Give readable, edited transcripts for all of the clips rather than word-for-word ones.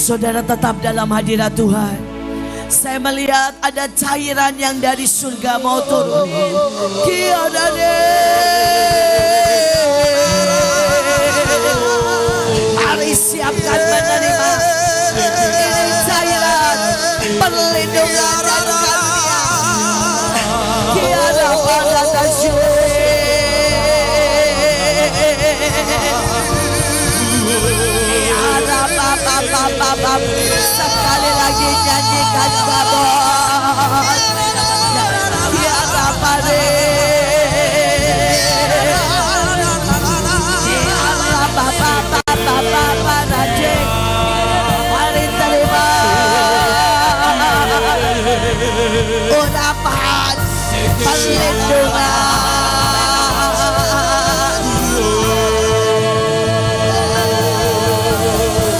Saudara tetap dalam hadirat Tuhan. Saya melihat ada cairan yang dari surga mau turun. Mari siapkan menerima ini cairan perlindungan dan karunia. Tiada pada sekali lagi nyanyikan kabut. Tiada pada mari terima urapan perlindungan.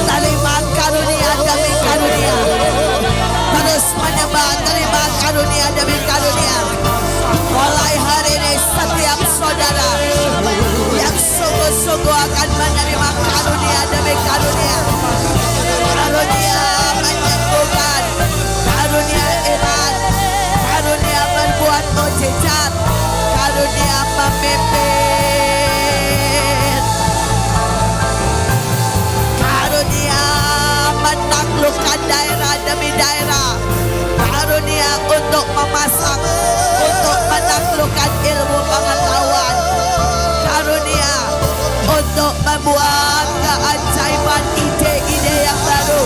Terima karunia demi karunia, terus menyembah. Terima karunia demi karunia. Mulai hari ini setiap saudara yang sungguh-sungguh akan menerima karunia demi karunia. Karunia menyembuhkan, karunia iman, karunia berbuat mukjizat, karunia memimpin, karunia menaklukkan daerah demi daerah, karunia untuk memasak, untuk menaklukkan ilmu pengetahuan, karunia untuk membuat keajaiban ide-ide yang baru.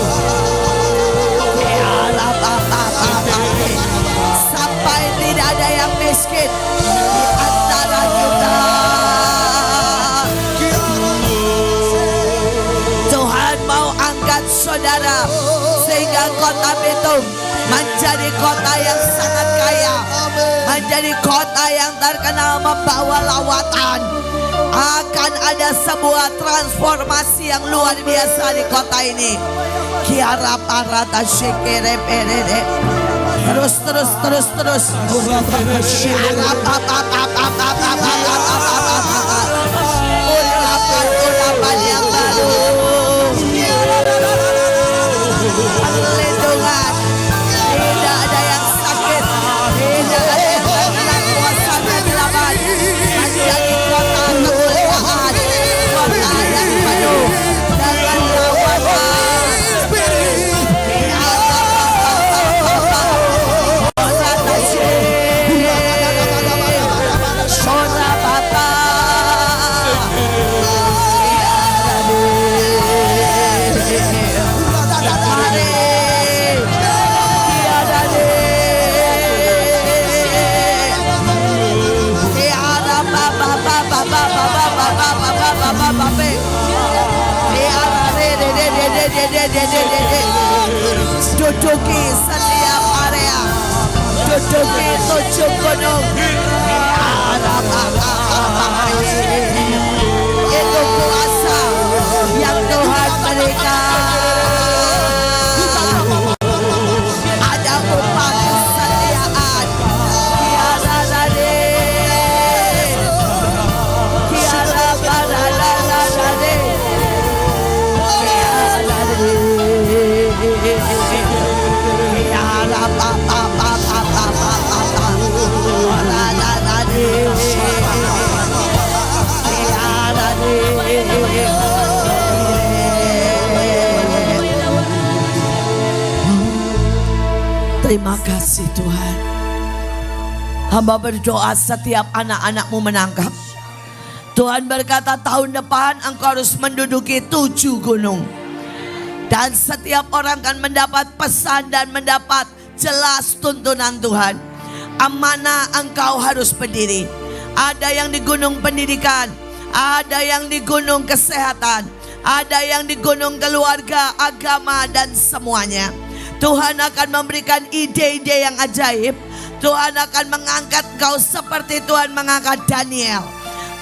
Sampai tidak ada yang miskin di antara kita. Tuhan mau angkat saudara sehingga kota Bitung menjadi kota yang sangat kaya, menjadi kota yang terkenal membawa lawatan. Akan ada sebuah transformasi yang luar biasa di kota ini. Kiara parata shekere perere. Terus. Urapan yang baru. Perlindungan. Tidak ada yang sakit, tidak ada yang terkena kuasa kegelapan. Menjadi kota kemuliaan, kota yang penuh dengan lawatan. Duduki setiap area, duduki 7 gunung. Itu kuasa yang Tuhan berikan. Ada upah kesetiaan. Tiada tadi, tiada tadi. Terima kasih Tuhan. Hamba berdoa setiap anak-anak-Mu menangkap. Tuhan berkata tahun depan engkau harus menduduki 7 gunung. Dan setiap orang akan mendapat pesan dan mendapat jelas tuntunan Tuhan. Amanah engkau harus berdiri. Ada yang di gunung pendidikan, ada yang di gunung kesehatan, ada yang di gunung keluarga, agama dan semuanya. Tuhan akan memberikan ide-ide yang ajaib. Tuhan akan mengangkat engkau seperti Tuhan mengangkat Daniel.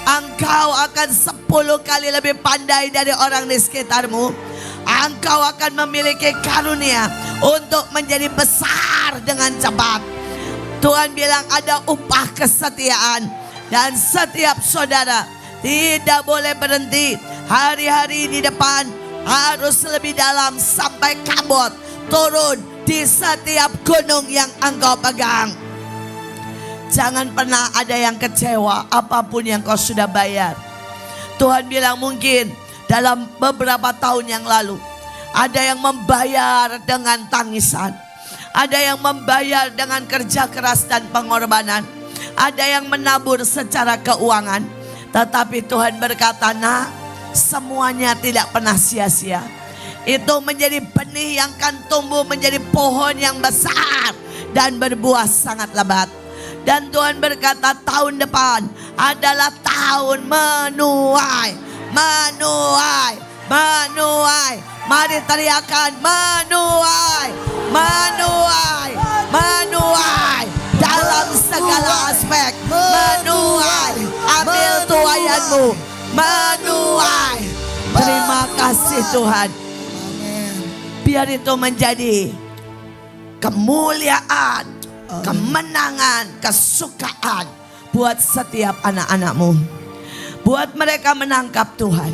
Engkau akan 10 kali lebih pandai dari orang di sekitarmu. Engkau akan memiliki karunia untuk menjadi besar dengan cepat. Tuhan bilang ada upah kesetiaan. Dan setiap saudara tidak boleh berhenti. Hari-hari di depan harus lebih dalam sampai kabut turun di setiap gunung yang engkau pegang. Jangan pernah ada yang kecewa apapun yang kau sudah bayar. Tuhan bilang mungkin dalam beberapa tahun yang lalu ada yang membayar dengan tangisan, ada yang membayar dengan kerja keras dan pengorbanan, ada yang menabur secara keuangan. Tetapi Tuhan berkata, nak, semuanya tidak pernah sia-sia. Itu menjadi benih yang akan tumbuh menjadi pohon yang besar dan berbuah sangat lebat. Dan Tuhan berkata tahun depan adalah tahun menuai, menuai, menuai. Mari teriakan menuai, menuai, menuai dalam segala aspek. Menuai, ambil tuaianmu, menuai. Terima kasih Tuhan. Biar itu menjadi kemuliaan, kemenangan, kesukaan buat setiap anak-anakmu. Buat mereka menangkap Tuhan,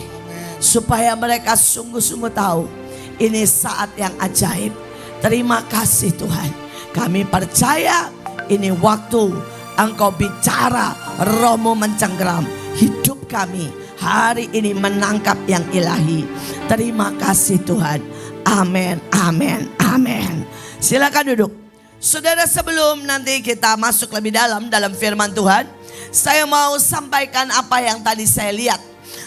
supaya mereka sungguh-sungguh tahu ini saat yang ajaib. Terima kasih Tuhan. Kami percaya ini waktu Engkau bicara, Roh-Mu mencengkeram hidup kami hari ini menangkap yang ilahi. Terima kasih Tuhan. Amin, amin, amin. Silakan duduk. Saudara, sebelum nanti kita masuk lebih dalam firman Tuhan, saya mau sampaikan apa yang tadi saya lihat.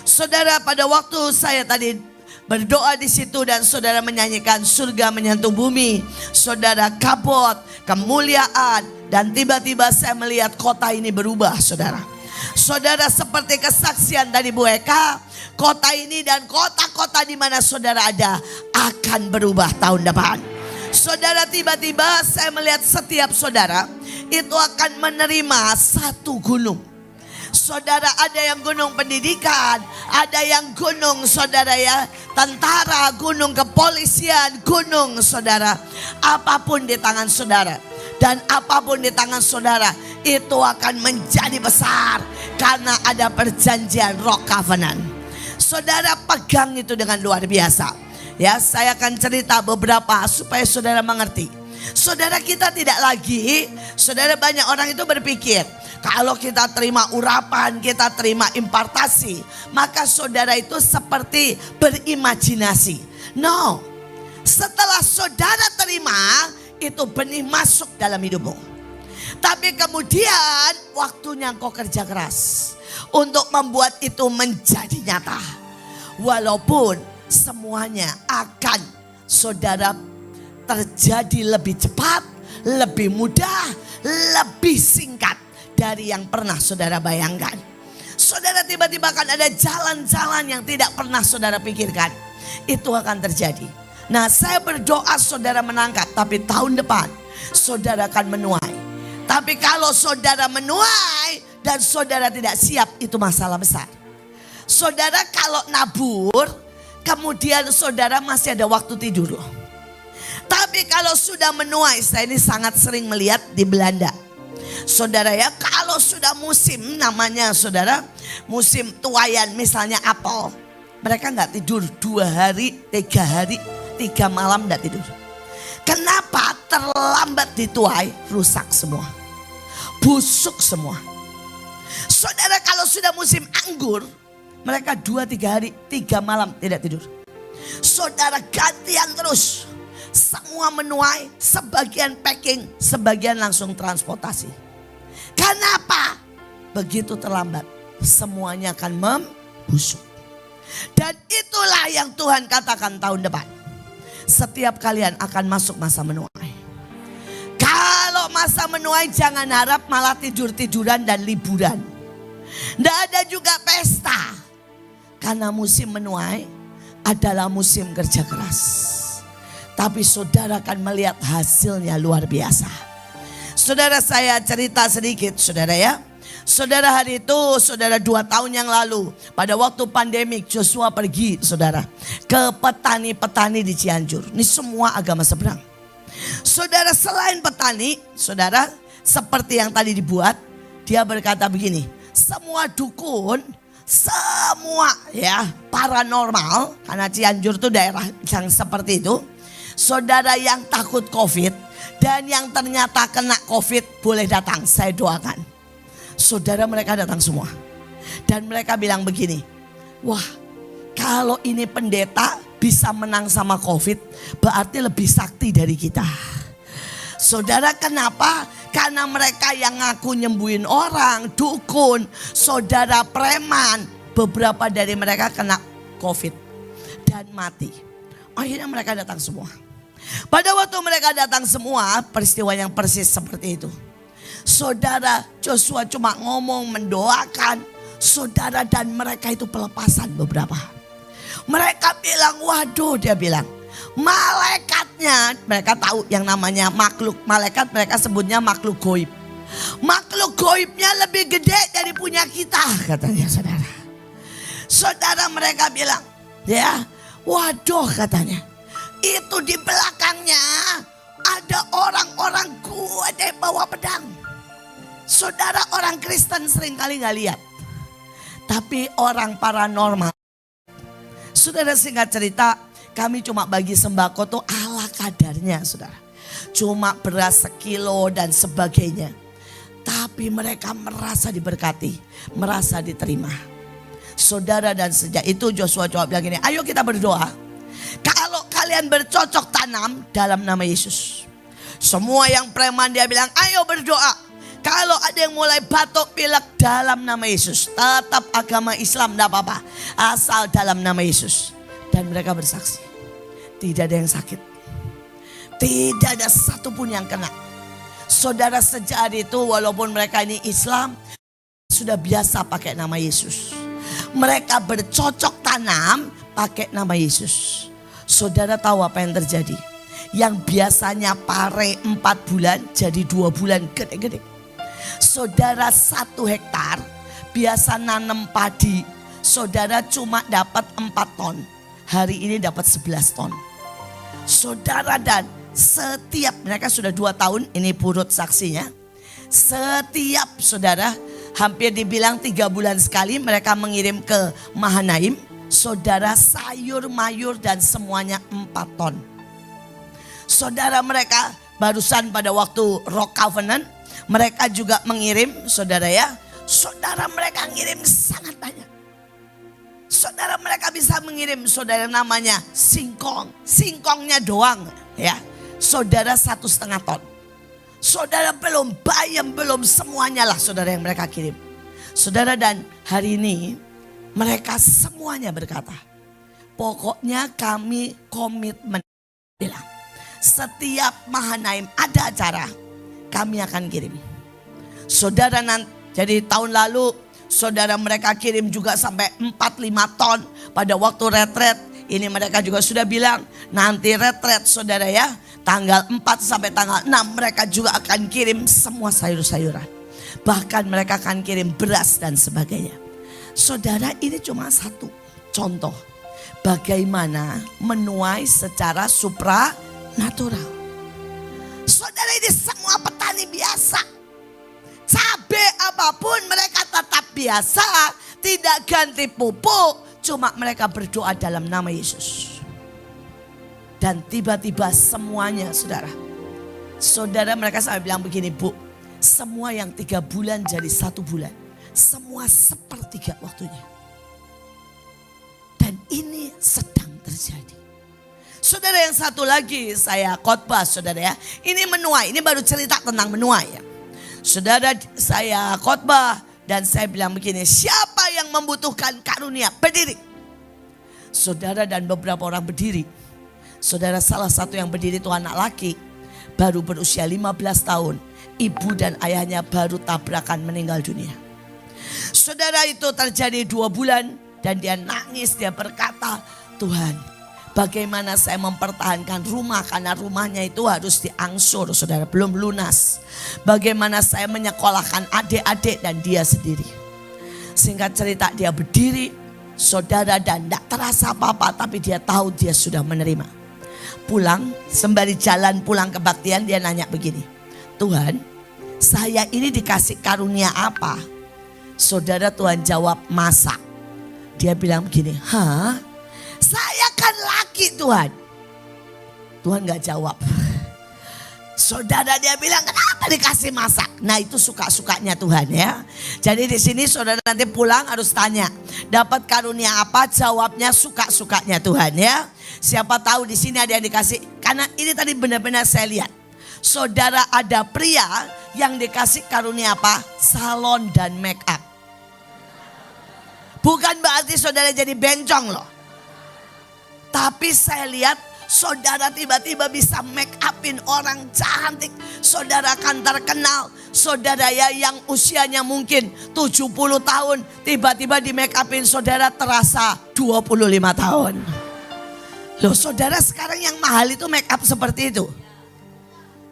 Saudara, pada waktu saya tadi berdoa di situ dan saudara menyanyikan surga menyentuh bumi, saudara, kabut, kemuliaan, dan tiba-tiba saya melihat kota ini berubah, saudara. Saudara, seperti kesaksian dari Bu Eka, kota ini dan kota-kota di mana saudara ada akan berubah tahun depan. Saudara, tiba-tiba saya melihat setiap saudara itu akan menerima satu gunung. Saudara, ada yang gunung pendidikan, ada yang gunung saudara ya, tentara, gunung kepolisian, gunung saudara. Apapun di tangan saudara dan apapun di tangan saudara itu akan menjadi besar karena ada perjanjian Rock Covenant. Saudara, pegang itu dengan luar biasa. Ya, saya akan cerita beberapa supaya saudara mengerti. Saudara, kita tidak lagi, saudara, banyak orang itu berpikir kalau kita terima urapan, kita terima impartasi, maka saudara itu seperti berimajinasi. No, setelah saudara terima, itu benih masuk dalam hidupmu. Tapi kemudian waktunya engkau kerja keras untuk membuat itu menjadi nyata. Walaupun semuanya akan saudara terjadi lebih cepat, lebih mudah, lebih singkat dari yang pernah saudara bayangkan. Saudara, tiba-tiba akan ada jalan-jalan yang tidak pernah saudara pikirkan. Itu akan terjadi. Nah, saya berdoa saudara menangkap, tapi tahun depan saudara akan menuai. Tapi kalau saudara menuai dan saudara tidak siap, itu masalah besar. Saudara, kalau nabur, kemudian saudara masih ada waktu tidur loh. Tapi kalau sudah menuai, saya ini sangat sering melihat di Belanda. Saudara ya, kalau sudah musim namanya saudara, musim tuaian misalnya apel. Mereka nggak tidur 2 hari, 3 hari, 3 malam nggak tidur. Kenapa? Terlambat dituai, rusak semua. Busuk semua. Saudara, kalau sudah musim anggur, mereka 2-3 hari, 3 malam tidak tidur. Saudara, gantian terus. Semua menuai, sebagian packing, sebagian langsung transportasi. Kenapa? Begitu terlambat, semuanya akan membusuk. Dan itulah yang Tuhan katakan tahun depan. Setiap kalian akan masuk masa menuai. Kalau masa menuai jangan harap malah tidur-tiduran dan liburan. Tidak ada juga pesta. Karena musim menuai adalah musim kerja keras. Tapi saudara akan melihat hasilnya luar biasa. Saudara, saya cerita sedikit saudara ya. Saudara, hari itu saudara 2 tahun yang lalu pada waktu pandemik Joshua pergi saudara ke petani-petani di Cianjur. Ini semua agama seberang. Saudara, selain petani saudara seperti yang tadi dibuat, dia berkata begini, semua dukun, semua ya paranormal, karena Cianjur itu daerah yang seperti itu. Saudara yang takut COVID dan yang ternyata kena COVID boleh datang, saya doakan. Saudara mereka datang semua. Dan mereka bilang begini, wah kalau ini pendeta bisa menang sama COVID berarti lebih sakti dari kita. Saudara kenapa? Karena mereka yang ngaku nyembuhin orang, dukun, saudara preman. Beberapa dari mereka kena COVID dan mati. Akhirnya mereka datang semua. Pada waktu mereka datang semua, peristiwa yang persis seperti itu. Saudara Joshua cuma ngomong, mendoakan. Saudara dan mereka itu pelepasan beberapa. Mereka bilang, waduh, dia bilang. Malaikatnya, mereka tahu yang namanya makhluk. Malaikat mereka sebutnya makhluk goib. Makhluk goibnya lebih gede dari punya kita, katanya saudara. Saudara mereka bilang, ya, waduh katanya. Itu di belakangnya ada orang-orang kuat yang bawa pedang. Saudara orang Kristen seringkali gak lihat. Tapi orang paranormal. Saudara singkat cerita, kami cuma bagi sembako tuh ala kadarnya saudara. Cuma beras sekilo dan sebagainya. Tapi mereka merasa diberkati, merasa diterima. Saudara dan sejak itu Joshua coba bilang gini, ayo kita berdoa. Kalau kalian bercocok tanam dalam nama Yesus. Semua yang preman dia bilang, ayo berdoa. Kalau ada yang mulai batuk pilek dalam nama Yesus. Tetap agama Islam tidak apa-apa. Asal dalam nama Yesus. Dan mereka bersaksi. Tidak ada yang sakit. Tidak ada satupun yang kena. Saudara sejak hari itu walaupun mereka ini Islam. Sudah biasa pakai nama Yesus. Mereka bercocok tanam pakai nama Yesus. Saudara tahu apa yang terjadi? Yang biasanya pare 4 bulan jadi 2 bulan gede-gede. Saudara 1 hektar biasa nanam padi. Saudara cuma dapat 4 ton. Hari ini dapat 11 ton. Saudara dan setiap mereka sudah 2 tahun ini purut saksinya. Setiap saudara hampir dibilang 3 bulan sekali mereka mengirim ke Mahanaim. Saudara sayur mayur dan semuanya 4 ton. Saudara mereka barusan pada waktu Rock Covenant. Mereka juga mengirim saudara ya. Saudara mereka ngirim sangat banyak. Saudara mereka bisa mengirim saudara namanya singkong. Singkongnya doang ya. Saudara 1,5 ton. Saudara belum bayam, belum semuanya lah saudara yang mereka kirim. Saudara dan hari ini mereka semuanya berkata, pokoknya kami komitmen bilang setiap Mahanaim ada acara kami akan kirim. Saudara jadi tahun lalu saudara mereka kirim juga sampai 4-5 ton pada waktu retret. Ini mereka juga sudah bilang nanti retret saudara ya. Tanggal 4 sampai tanggal 6 mereka juga akan kirim semua sayur-sayuran. Bahkan mereka akan kirim beras dan sebagainya. Saudara ini cuma satu contoh. Bagaimana menuai secara supranatural. Saudara ini semua petani biasa. Cabai apapun mereka tetap biasa. Tidak ganti pupuk. Cuma mereka berdoa dalam nama Yesus. Dan tiba-tiba semuanya saudara. Saudara mereka sampai bilang begini, Bu. Semua yang 3 bulan jadi 1 bulan. Semua sepertiga waktunya. Dan ini sedang terjadi. Saudara yang satu lagi saya khotbah saudara ya. Ini menuai, ini baru cerita tentang menuai ya. Saudara saya khotbah dan saya bilang begini, siapa yang membutuhkan karunia berdiri. Saudara dan beberapa orang berdiri. Saudara salah satu yang berdiri itu anak laki. Baru berusia 15 tahun. Ibu dan ayahnya baru tabrakan meninggal dunia. Saudara itu terjadi 2 bulan dan dia nangis, dia berkata, Tuhan, bagaimana saya mempertahankan rumah karena rumahnya itu harus diangsur, saudara, belum lunas. Bagaimana saya menyekolahkan adik-adik dan dia sendiri. Singkat cerita dia berdiri, saudara, dan tidak terasa apa-apa, tapi dia tahu dia sudah menerima. Pulang, sembari jalan pulang kebaktian dia nanya begini, Tuhan, saya ini dikasih karunia apa? Saudara, Tuhan jawab, masak. Dia bilang begini, hah? Saya kan laki Tuhan. Tuhan gak jawab. Saudara dia bilang, kenapa dikasih masak? Nah itu suka-sukanya Tuhan ya. Jadi di sini saudara nanti pulang harus tanya, dapat karunia apa? Jawabnya suka-sukanya Tuhan ya. Siapa tahu di sini ada yang dikasih, karena ini tadi benar-benar saya lihat. Saudara ada pria yang dikasih karunia apa? Salon dan make up. Bukan berarti saudara jadi bencong loh. Tapi saya lihat saudara tiba-tiba bisa make upin orang cantik. Saudara akan terkenal. Saudara ya yang usianya mungkin 70 tahun. Tiba-tiba di make upin saudara terasa 25 tahun. Loh saudara sekarang yang mahal itu make up seperti itu.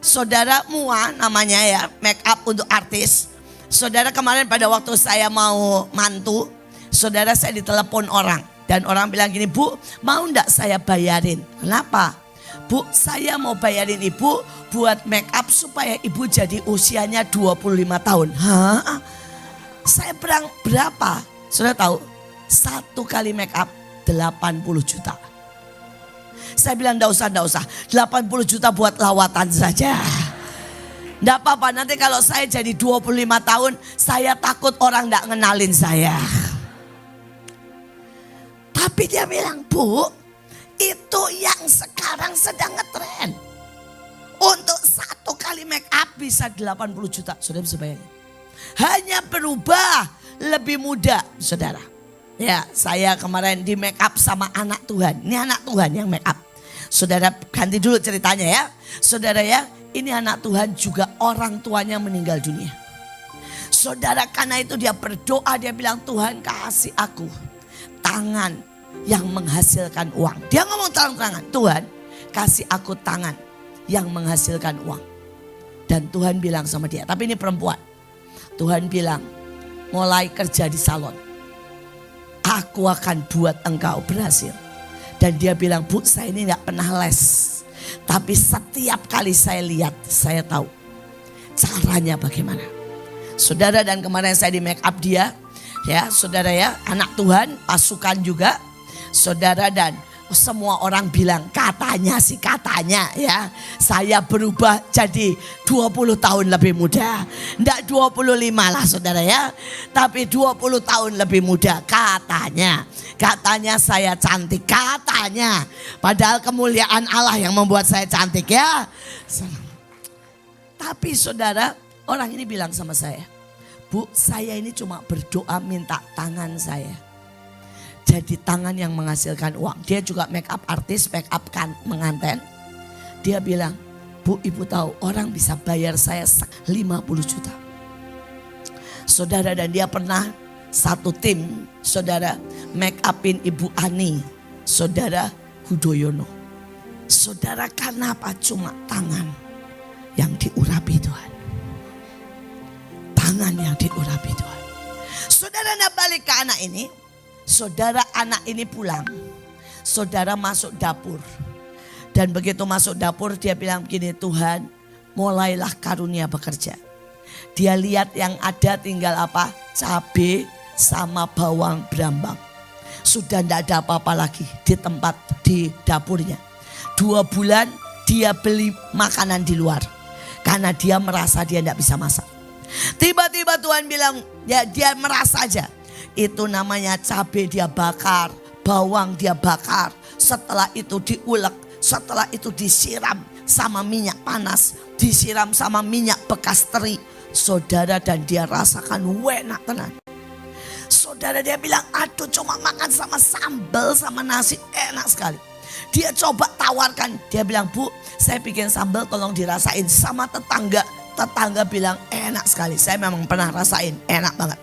Saudara Mua namanya ya, make up untuk artis. Saudara kemarin pada waktu saya mau mantu, saudara saya ditelepon orang. Dan orang bilang gini, Bu mau enggak saya bayarin? Kenapa? Bu saya mau bayarin ibu buat make up supaya ibu jadi usianya 25 tahun. Hah? Saya bilang berapa? Saudara tahu? Satu kali make up 80 juta. Saya bilang enggak usah. 80 juta buat lawatan saja. Enggak apa-apa, nanti kalau saya jadi 25 tahun, saya takut orang enggak ngenalin saya. Tapi dia bilang, Bu, itu yang sekarang sedang ngetren. Untuk satu kali make up bisa 80 juta. Saudara bisa bayangin. Hanya berubah lebih muda, saudara. Ya, saya kemarin di make up sama anak Tuhan. Ini anak Tuhan yang make up. Saudara ganti dulu ceritanya ya. Saudara ya, ini anak Tuhan juga orang tuanya meninggal dunia. Saudara karena itu dia berdoa, dia bilang Tuhan kasih aku tangan yang menghasilkan uang. Dia ngomong terang-terangan, Tuhan kasih aku tangan yang menghasilkan uang. Dan Tuhan bilang sama dia, tapi ini perempuan. Tuhan bilang, mulai kerja di salon. Aku akan buat engkau berhasil. Dan dia bilang, Bu saya ini gak pernah les. Tapi setiap kali saya lihat, saya tahu caranya bagaimana. Saudara dan kemarin saya di make up dia. Ya saudara ya, anak Tuhan, pasukan juga. Saudara dan semua orang bilang katanya sih katanya ya. Saya berubah jadi 20 tahun lebih muda. Enggak 25 lah saudara ya. Tapi 20 tahun lebih muda katanya. Katanya saya cantik katanya. Padahal kemuliaan Allah yang membuat saya cantik ya. Tapi saudara orang ini bilang sama saya. Bu saya ini cuma berdoa minta tangan saya. Jadi tangan yang menghasilkan uang. Dia juga make up artis, make up kan menganten. Dia bilang, Bu ibu tahu orang bisa bayar saya 50 juta. Saudara dan dia pernah satu tim, saudara make upin Ibu Ani, saudara Hudoyono. Saudara karena apa? Cuma tangan yang diurapi Tuhan. Tangan yang diurapi Tuhan. Saudara nak balik ke anak ini. Saudara anak ini pulang. Saudara masuk dapur. Dan begitu masuk dapur dia bilang begini, Tuhan mulailah karunia bekerja. Dia lihat yang ada tinggal apa? Cabai sama bawang berambang. Sudah tidak ada apa-apa lagi di tempat di dapurnya. 2 bulan dia beli makanan di luar. Karena dia merasa dia tidak bisa masak. Tiba-tiba Tuhan bilang, ya dia merasa aja. Itu namanya cabai dia bakar, bawang dia bakar. Setelah itu diulek, setelah itu disiram sama minyak panas. Disiram sama minyak bekas teri. Saudara dan dia rasakan enak tenan. Saudara dia bilang, aduh cuma makan sama sambal sama nasi enak sekali. Dia coba tawarkan, dia bilang Bu saya bikin sambal tolong dirasain sama tetangga. Tetangga bilang enak sekali, saya memang pernah rasain enak banget.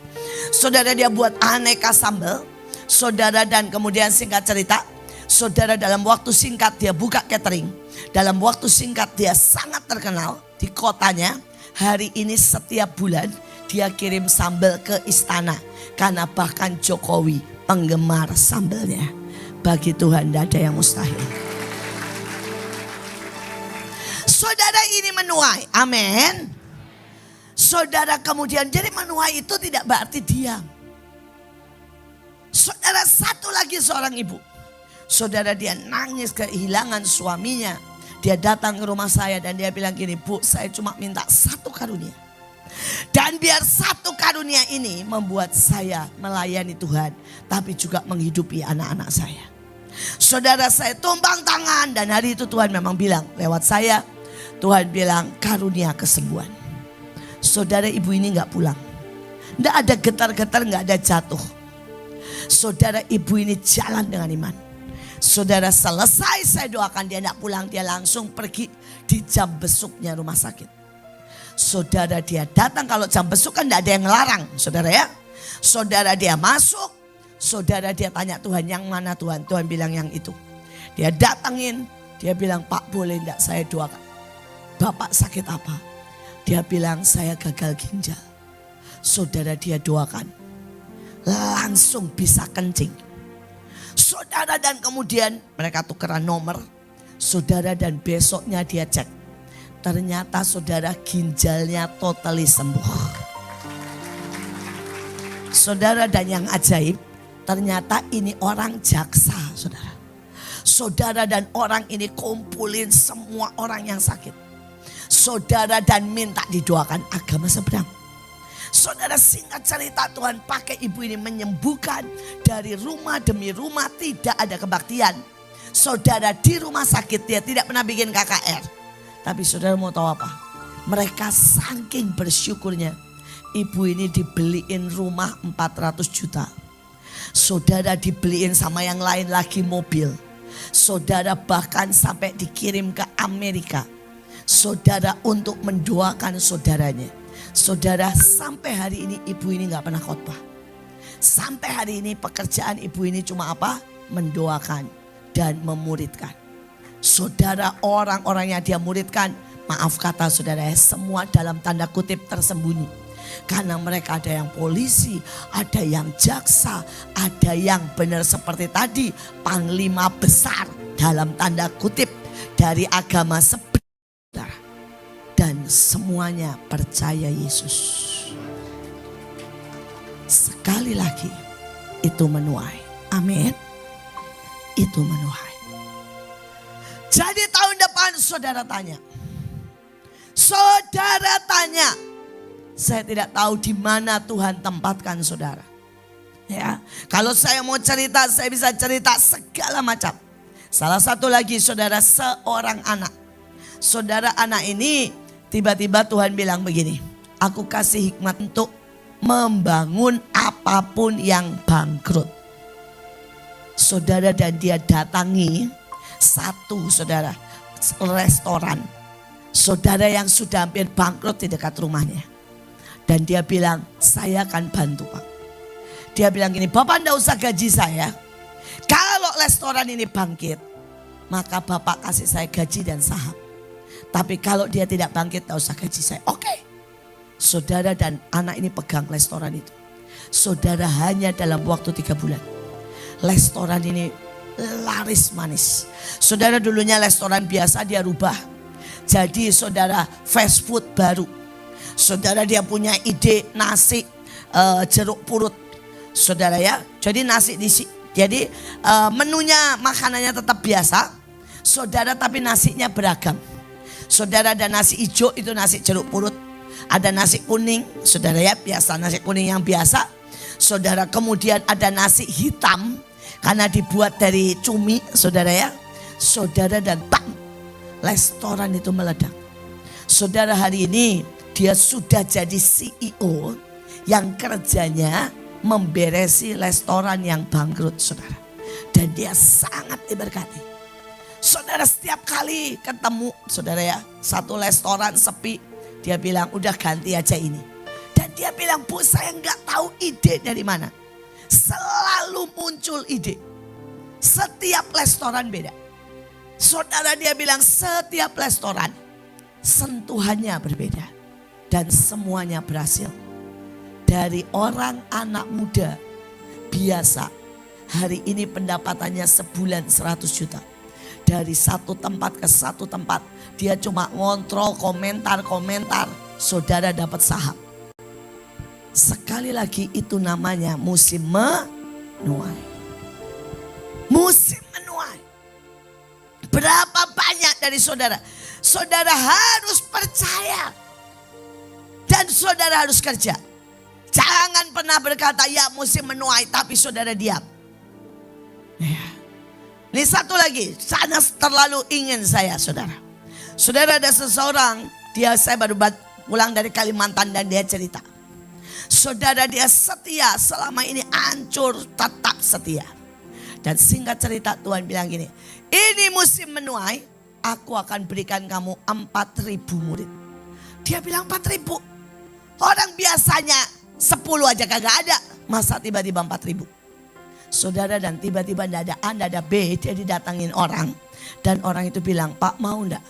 Saudara dia buat aneka sambal. Saudara dan kemudian singkat cerita. Saudara dalam waktu singkat dia buka catering. Dalam waktu singkat dia sangat terkenal di kotanya. Hari ini setiap bulan dia kirim sambal ke istana. Karena bahkan Jokowi penggemar sambalnya. Bagi Tuhan tidak ada yang mustahil. Saudara ini menuai. Amin. Saudara kemudian jadi menuai itu tidak berarti diam. Saudara, satu lagi seorang ibu. Saudara, dia nangis kehilangan suaminya. Dia datang ke rumah saya dan dia bilang gini, Bu, saya cuma minta satu karunia. Dan biar satu karunia ini membuat saya melayani Tuhan, tapi juga menghidupi anak-anak saya. Saudara, saya tumpang tangan dan hari itu Tuhan memang bilang lewat saya, Tuhan bilang karunia kesembuhan. Saudara, ibu ini gak pulang. Gak ada getar-getar, gak ada jatuh. Saudara, ibu ini jalan dengan iman. Saudara, selesai saya doakan dia gak pulang, dia langsung pergi di jam besuknya rumah sakit. Saudara, dia datang, kalau jam besuk kan gak ada yang ngelarang, saudara ya. Saudara, dia masuk, saudara, dia tanya Tuhan, yang mana Tuhan? Tuhan bilang yang itu. Dia datangin, dia bilang, Pak, boleh enggak saya doakan? Bapak sakit apa? Dia bilang, saya gagal ginjal. Saudara, dia doakan, langsung bisa kencing. Saudara, dan kemudian mereka tukeran nomor. Saudara, dan besoknya dia cek. Ternyata saudara, ginjalnya totally sembuh. Saudara, dan yang ajaib, ternyata ini orang jaksa, saudara. Saudara, dan orang ini kumpulin semua orang yang sakit. Saudara, dan minta didoakan agama seberang. Saudara, singkat cerita, Tuhan pakai ibu ini menyembuhkan dari rumah demi rumah, tidak ada kebaktian. Saudara, di rumah sakit dia tidak pernah bikin KKR. Tapi saudara mau tahu apa? Mereka saking bersyukurnya, ibu ini dibeliin rumah 400 juta. Saudara, dibeliin sama yang lain lagi mobil. Saudara, bahkan sampai dikirim ke Amerika. Saudara, untuk mendoakan saudaranya. Saudara, sampai hari ini ibu ini gak pernah khotbah. Sampai hari ini pekerjaan ibu ini cuma apa? Mendoakan dan memuridkan. Saudara, orang-orang yang dia muridkan, maaf kata saudara, semua dalam tanda kutip tersembunyi. Karena mereka ada yang polisi, ada yang jaksa, ada yang benar seperti tadi, panglima besar dalam tanda kutip dari agama sebelah. Dan semuanya percaya Yesus. Sekali lagi, itu menuai. Amin. Itu menuai. Jadi tahun depan saudara tanya. Saudara tanya. Saya tidak tahu di mana Tuhan tempatkan saudara. Ya, kalau saya mau cerita, saya bisa cerita segala macam. Salah satu lagi saudara, seorang anak. Saudara, anak ini tiba-tiba Tuhan bilang begini, aku kasih hikmat untuk membangun apapun yang bangkrut. Saudara, dan dia datangi satu saudara, restoran. Saudara yang sudah hampir bangkrut di dekat rumahnya. Dan dia bilang, saya akan bantu Pak. Dia bilang gini, Bapak enggak usah gaji saya. Kalau restoran ini bangkit, maka Bapak kasih saya gaji dan saham. Tapi kalau dia tidak bangkit, tak usah gaji saya. Oke. Saudara, dan anak ini pegang restoran itu. Saudara, hanya dalam waktu 3 bulan. Restoran ini laris manis. Saudara, dulunya restoran biasa dia rubah. Jadi saudara, fast food baru. Saudara, dia punya ide nasi jeruk purut. Saudara ya, jadi nasi jadi menunya makanannya tetap biasa. Saudara, tapi nasinya beragam. Saudara, ada nasi hijau, itu nasi jeruk purut. Ada nasi kuning, saudara ya, biasa nasi kuning yang biasa. Saudara, kemudian ada nasi hitam karena dibuat dari cumi, saudara ya. Saudara, dan bang, restoran itu meledak. Saudara, hari ini dia sudah jadi CEO yang kerjanya memberesi restoran yang bangkrut, saudara. Dan dia sangat diberkati. Saudara, setiap kali ketemu, saudara ya, satu restoran sepi, dia bilang udah ganti aja ini. Dan dia bilang, Bu, saya nggak tahu ide dari mana. Selalu muncul ide. Setiap restoran beda. Saudara, dia bilang setiap restoran sentuhannya berbeda. Dan semuanya berhasil. Dari orang anak muda biasa, hari ini pendapatannya sebulan 100 juta. Dari satu tempat ke satu tempat, dia cuma ngontrol komentar-komentar, saudara dapat saham. Sekali lagi, itu namanya musim menuai. Musim menuai. Berapa banyak dari saudara? Saudara harus percaya. Dan saudara harus kerja. Jangan pernah berkata, ya musim menuai, tapi saudara diam. Ya. Ini satu lagi, sana terlalu ingin saya, saudara. Saudara, ada seseorang, saya baru pulang dari Kalimantan dan dia cerita. Saudara, dia setia, selama ini hancur, tetap setia. Dan singkat cerita Tuhan bilang gini, ini musim menuai, aku akan berikan kamu 4.000 murid. Dia bilang 4.000. Orang biasanya 10 aja kagak ada. Masa tiba-tiba 4.000. Saudara, dan tiba-tiba tidak ada A, tidak ada B. Dia didatangin orang. Dan orang itu bilang, Pak mau enggak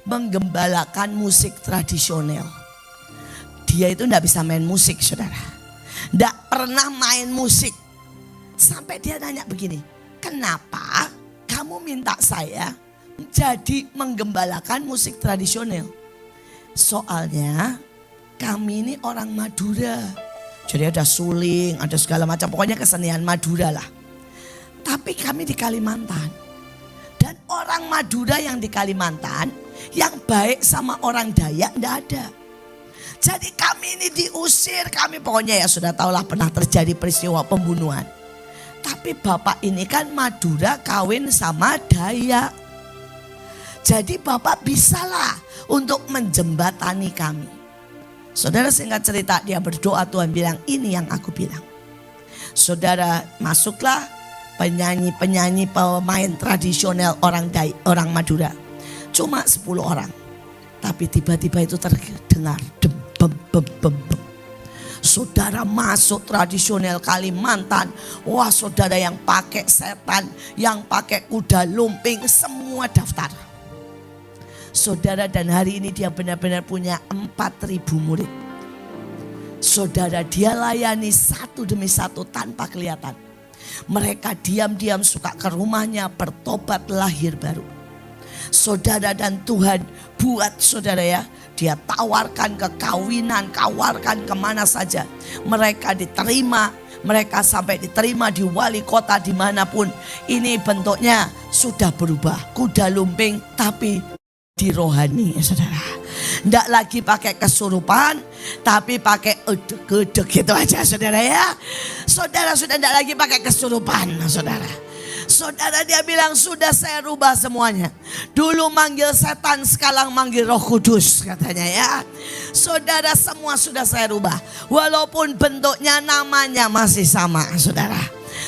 menggembalakan musik tradisional? Dia itu tidak bisa main musik, saudara. Tidak pernah main musik. Sampai dia nanya begini, kenapa kamu minta saya jadi menggembalakan musik tradisional? Soalnya kami ini orang Madura. Jadi ada suling, ada segala macam. Pokoknya kesenian Madura lah. Tapi kami di Kalimantan. Dan orang Madura yang di Kalimantan, yang baik sama orang Dayak tidak ada. Jadi kami ini diusir. Kami pokoknya ya sudah tahulah pernah terjadi peristiwa pembunuhan. Tapi bapak ini kan Madura kawin sama Dayak. Jadi bapak bisalah untuk menjembatani kami. Saudara, singkat cerita dia berdoa, Tuhan bilang ini yang aku bilang. Saudara, masuklah penyanyi-penyanyi pemain tradisional orang Madura. Cuma 10 orang. Tapi tiba-tiba itu terdengar dem bem bem bem bem. Saudara masuk tradisional Kalimantan. Wah, saudara yang pakai setan, yang pakai kuda lumping, semua daftar. Saudara, dan hari ini dia benar-benar punya 4.000 murid. Saudara, dia layani satu demi satu tanpa kelihatan. Mereka diam-diam suka ke rumahnya, bertobat, lahir baru. Saudara, dan Tuhan buat saudara ya, dia tawarkan ke kawinan, tawarkan kemana saja. Mereka diterima, mereka sampai diterima di wali kota dimanapun. Ini bentuknya sudah berubah, kuda lumping tapi di rohani, saudara. Tidak lagi pakai kesurupan, tapi pakai edek-edek gitu aja, saudara ya. Saudara sudah tidak lagi pakai kesurupan, saudara. Saudara, dia bilang sudah saya rubah semuanya. Dulu manggil setan, sekarang manggil Roh Kudus, katanya ya. Saudara, semua sudah saya rubah. Walaupun bentuknya, namanya masih sama, saudara.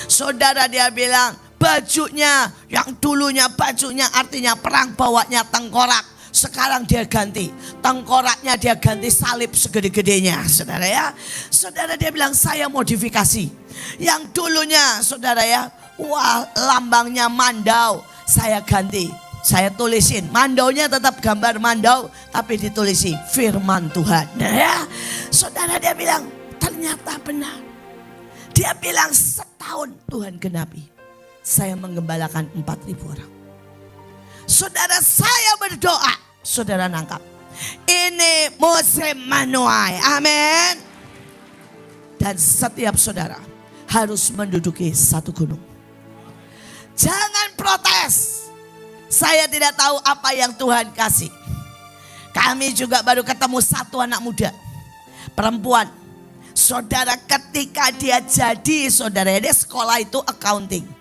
Saudara, dia bilang bajunya yang dulunya bajunya artinya perang, bawanya tengkorak. Sekarang dia ganti tengkoraknya, dia ganti salib segede-gedenya, saudara ya. Saudara, dia bilang saya modifikasi. Yang dulunya, saudara ya, wah lambangnya mandau, saya ganti. Saya tulisin, mandaunya tetap gambar mandau, tapi ditulisi firman Tuhan. Nah ya, saudara, dia bilang ternyata benar. Dia bilang setahun Tuhan genapi, saya menggembalakan 4.000 orang. Saudara, saya berdoa, saudara nangkap. Ini musim menuai, amin. Dan setiap saudara harus menduduki satu gunung. Jangan protes. Saya tidak tahu apa yang Tuhan kasih. Kami juga baru ketemu satu anak muda, perempuan. Saudara, ketika dia jadi, saudara, dia sekolah itu accounting.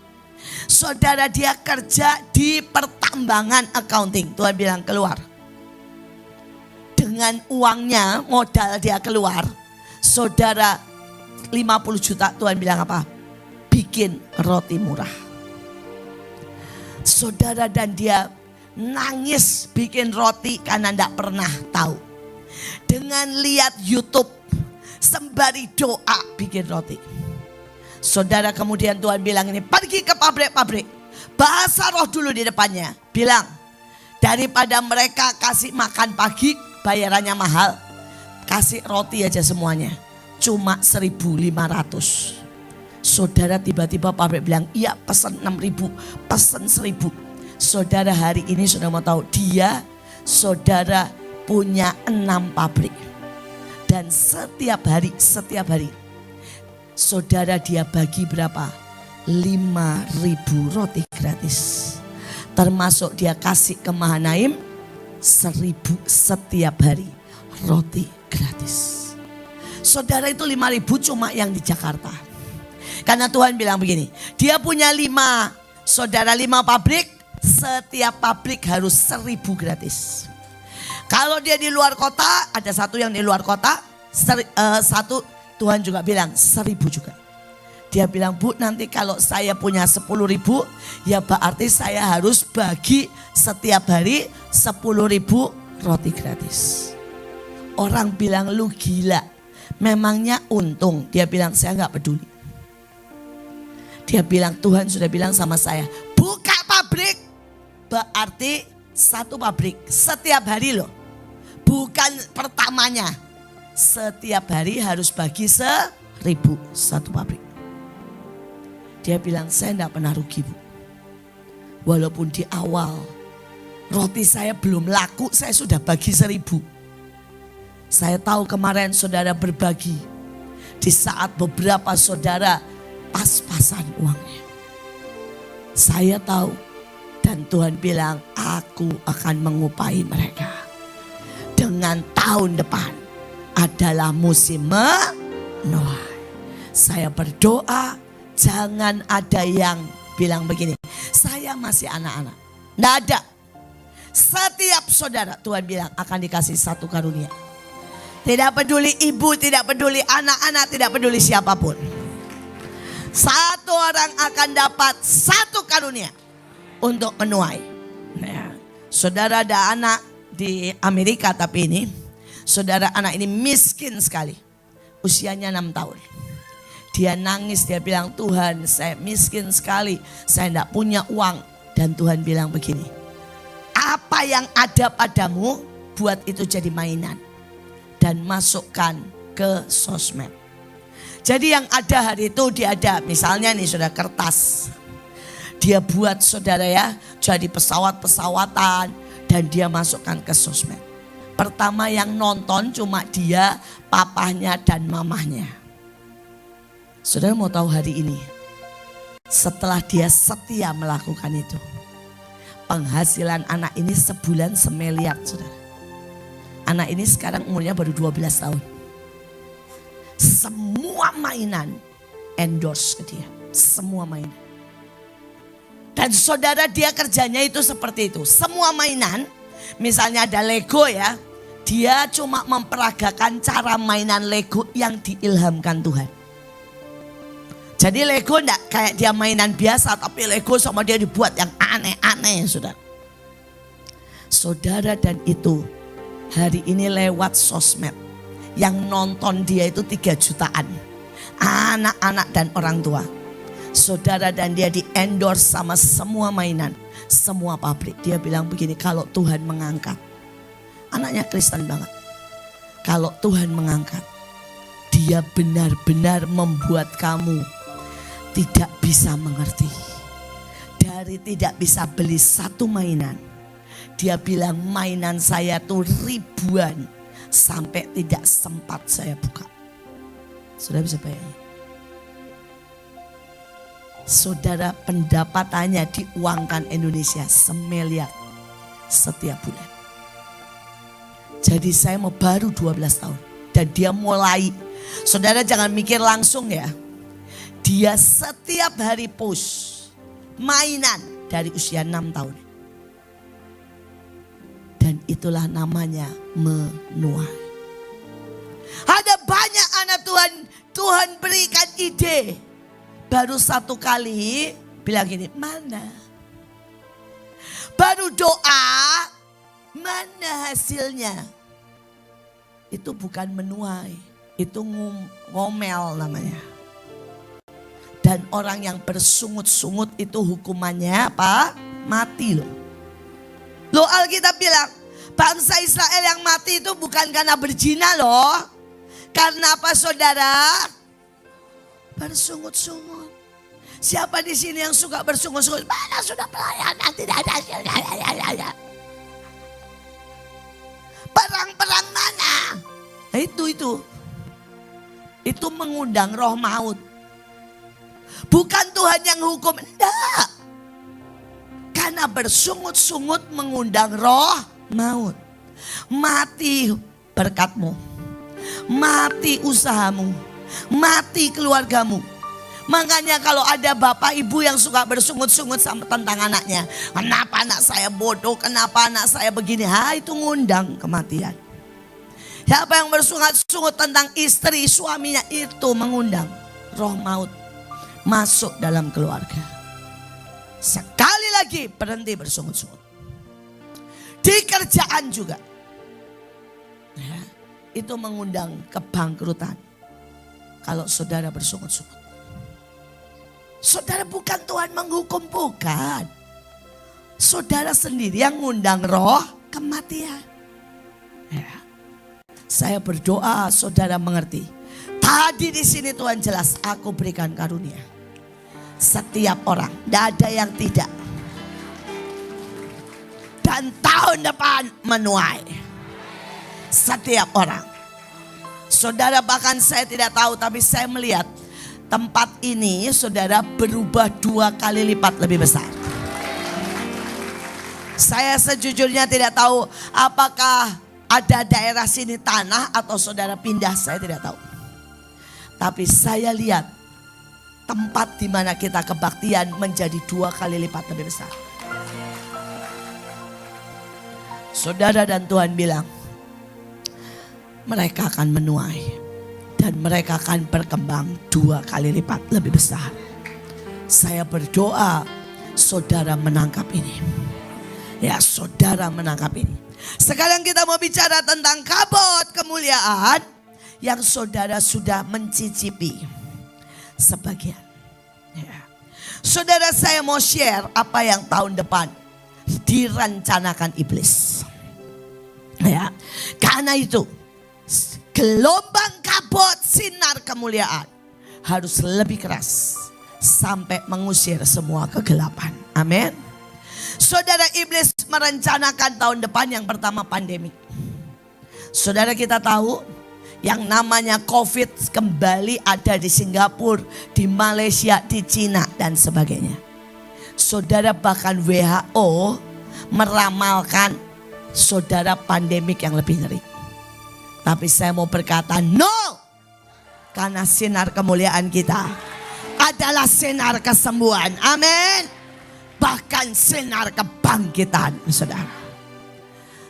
Saudara, dia kerja di pertambangan accounting. Tuhan bilang keluar. Dengan uangnya, modal dia keluar. Saudara, 50 juta, Tuhan bilang apa? Bikin roti murah. Saudara, dan dia nangis bikin roti karena tidak pernah tahu. Dengan lihat YouTube, sembari doa bikin roti. Saudara, kemudian Tuhan bilang ini, pergi ke pabrik-pabrik. Bahasa roh dulu di depannya. Bilang, daripada mereka kasih makan pagi, bayarannya mahal. Kasih roti aja semuanya. Cuma 1.500. Saudara, tiba-tiba pabrik bilang, iya pesan 6.000, pesan 1.000. Saudara, hari ini sudah mau tahu, dia saudara punya 6 pabrik. Dan setiap hari, saudara, dia bagi berapa? 5.000 roti gratis. Termasuk dia kasih ke Mahanaim 1.000 setiap hari roti gratis. Saudara, itu 5.000 cuma yang di Jakarta. Karena Tuhan bilang begini, dia punya 5 pabrik, setiap pabrik harus 1.000 gratis. Kalau dia di luar kota, ada satu yang di luar kota, satu Tuhan juga bilang 1.000 juga. Dia bilang, Bu, nanti kalau saya punya 10.000, ya berarti saya harus bagi setiap hari 10.000 roti gratis. Orang bilang, lu gila, memangnya untung? Dia bilang, saya gak peduli. Dia bilang, Tuhan sudah bilang sama saya, buka pabrik. Berarti satu pabrik setiap hari loh. Bukan pertamanya. Setiap hari harus bagi 1.000 satu pabrik. Dia bilang, saya tidak pernah rugi, Bu. Walaupun di awal roti saya belum laku, saya sudah bagi 1.000. Saya tahu kemarin saudara berbagi di saat beberapa saudara pas-pasan uangnya. Saya tahu, dan Tuhan bilang, aku akan mengupahi mereka. Dengan tahun depan adalah musim menuai. Saya berdoa, jangan ada yang bilang begini, saya masih anak-anak. Tidak ada. Setiap saudara Tuhan bilang akan dikasih satu karunia. Tidak peduli ibu, tidak peduli anak-anak, tidak peduli siapapun. Satu orang akan dapat satu karunia untuk menuai. Nah, saudara ada anak di Amerika, tapi ini saudara anak ini miskin sekali. Usianya 6 tahun. Dia nangis, dia bilang, Tuhan saya miskin sekali, saya tidak punya uang. Dan Tuhan bilang begini, apa yang ada padamu, buat itu jadi mainan. Dan masukkan ke sosmed. Jadi yang ada hari itu dia ada, misalnya nih saudara, kertas. Dia buat saudara ya, jadi pesawat-pesawatan. Dan dia masukkan ke sosmed. Pertama yang nonton cuma dia, papahnya dan mamahnya. Saudara mau tahu hari ini, setelah dia setia melakukan itu, penghasilan anak ini sebulan 1 miliar, saudara. Anak ini sekarang umurnya baru 12 tahun. Semua mainan endorse ke dia, semua mainan. Dan saudara, dia kerjanya itu seperti itu. Semua mainan, misalnya ada Lego ya, dia cuma memperagakan cara mainan Lego yang diilhamkan Tuhan. Jadi Lego enggak kayak dia mainan biasa, tapi Lego sama dia dibuat yang aneh-aneh, saudara. Saudara, dan itu hari ini lewat sosmed. Yang nonton dia itu 3 jutaan. Anak-anak dan orang tua. Saudara, dan dia di endorse sama semua mainan, semua pabrik. Dia bilang begini, kalau Tuhan mengangkat, anaknya Kristen banget. Kalau Tuhan mengangkat, dia benar-benar membuat kamu tidak bisa mengerti. Dari tidak bisa beli satu mainan, dia bilang mainan saya tuh ribuan sampai tidak sempat saya buka. Sudah bisa bayangin? Saudara, pendapatannya diuangkan Indonesia 1 miliar setiap bulan. Jadi saya mau baru 12 tahun dan dia mulai. Saudara jangan mikir langsung ya. Dia setiap hari post mainan dari usia 6 tahun. Dan itulah namanya menuai. Ada banyak anak Tuhan, Tuhan berikan ide. Baru 1 kali bilang gini, mana? Baru doa, mana hasilnya? Itu bukan menuai, itu ngomel namanya. Dan orang yang bersungut-sungut itu hukumannya apa? Mati loh. Loh, Alkitab bilang bangsa Israel yang mati itu bukan karena berzina loh. Karena apa saudara? Bersungut-sungut. Siapa di sini yang suka bersungut-sungut? Mana sudah pelayanan tidak ada hasilnya. Perang-perang mana? Nah, itu mengundang roh maut. Bukan Tuhan yang hukum, enggak. Karena bersungut-sungut mengundang roh maut. Mati berkatmu, mati usahamu, mati keluargamu. Makanya kalau ada bapak ibu yang suka bersungut-sungut sama tentang anaknya. Kenapa anak saya bodoh, kenapa anak saya begini. Itu ngundang kematian. Siapa yang bersungut-sungut tentang istri suaminya, itu mengundang roh maut masuk dalam keluarga. Sekali lagi berhenti bersungut-sungut. Di kerjaan juga. Ya, itu mengundang kebangkrutan. Kalau saudara bersungut-sungut. Saudara, bukan Tuhan menghukum, bukan. Saudara sendiri yang ngundang roh kematian. Ya. Saya berdoa saudara mengerti. Tadi di sini Tuhan jelas, aku berikan karunia. Setiap orang, tidak ada yang tidak. Dan tahun depan menuai. Setiap orang. Saudara, bahkan saya tidak tahu, tapi saya melihat tempat ini saudara berubah 2 kali lipat lebih besar. Saya sejujurnya tidak tahu apakah ada daerah sini tanah atau saudara pindah, saya tidak tahu. Tapi saya lihat tempat di mana kita kebaktian menjadi 2 kali lipat lebih besar. Saudara, dan Tuhan bilang mereka akan menuai. Dan mereka akan berkembang 2 kali lipat lebih besar. Saya berdoa saudara menangkap ini. Ya, saudara menangkap ini. Sekarang kita mau bicara tentang kabut kemuliaan yang saudara sudah mencicipi sebagian. Ya. Saudara, saya mau share apa yang tahun depan direncanakan iblis. Ya, karena itu gelombang kabut sinar kemuliaan harus lebih keras sampai mengusir semua kegelapan. Amin. Saudara, iblis merencanakan tahun depan yang pertama pandemi. Saudara, kita tahu yang namanya COVID kembali ada di Singapura, di Malaysia, di Cina dan sebagainya. Saudara, bahkan WHO meramalkan saudara pandemik yang lebih ngeri. Tapi saya mau berkata no. Karena sinar kemuliaan kita adalah sinar kesembuhan. Amin. Bahkan sinar kebangkitan, saudara.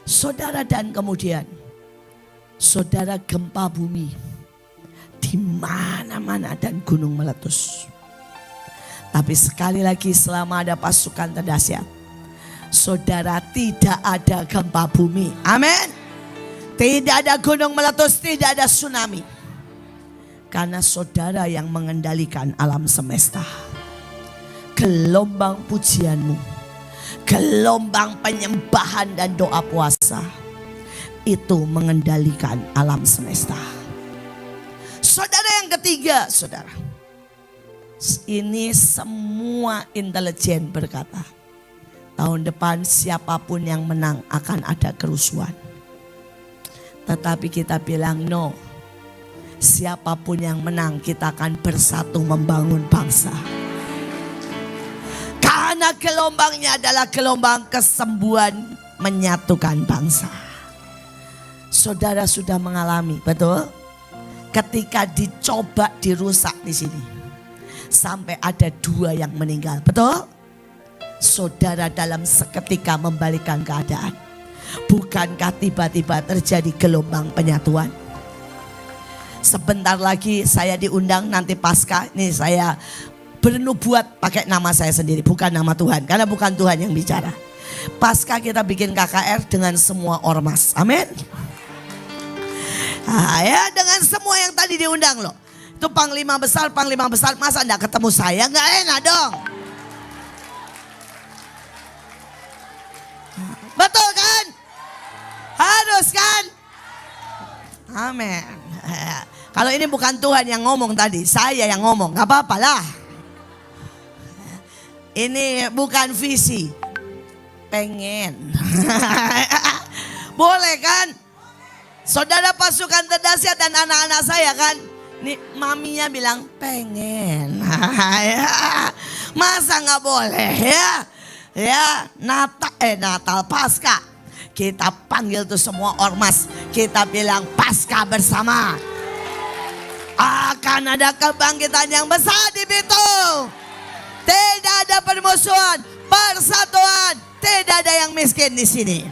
Saudara, dan kemudian saudara, gempa bumi di mana-mana dan gunung meletus. Tapi sekali lagi, selama ada pasukan terdahsyat, saudara, tidak ada gempa bumi. Amin. Tidak ada gunung meletus, tidak ada tsunami. Karena saudara yang mengendalikan alam semesta. Gelombang pujianmu, gelombang penyembahan dan doa puasa, itu mengendalikan alam semesta. Saudara, yang ketiga, saudara. Ini semua intelijen berkata, tahun depan siapapun yang menang akan ada kerusuhan. Tetapi kita bilang no. Siapapun yang menang, kita akan bersatu membangun bangsa. Karena gelombangnya adalah gelombang kesembuhan menyatukan bangsa. Saudara sudah mengalami, betul? Ketika dicoba dirusak di sini. Sampai ada 2 yang meninggal, betul? Saudara dalam seketika membalikan keadaan. Bukankah tiba-tiba terjadi gelombang penyatuan? Sebentar lagi saya diundang nanti pasca. Ini saya bernubuat pakai nama saya sendiri, bukan nama Tuhan. Karena bukan Tuhan yang bicara. Pasca kita bikin KKR dengan semua ormas. Amin. Ya, dengan semua yang tadi diundang loh. Itu panglima besar, masa enggak ketemu saya? Enggak enak dong. Betul kan? Harus kan? Amin. Kalau ini bukan Tuhan yang ngomong tadi, saya yang ngomong, gak apa-apa lah. Ini bukan visi, pengen. Boleh kan? Saudara, pasukan terdahsyat dan anak-anak saya kan, Nih maminya bilang pengen. Ya, masa nggak boleh ya? Ya Natal Pasca. Kita panggil tuh semua ormas. Kita bilang Pasca bersama. Akan ada kebangkitan yang besar di Bitung. Tidak ada permusuhan, persatuan. Tidak ada yang miskin di sini.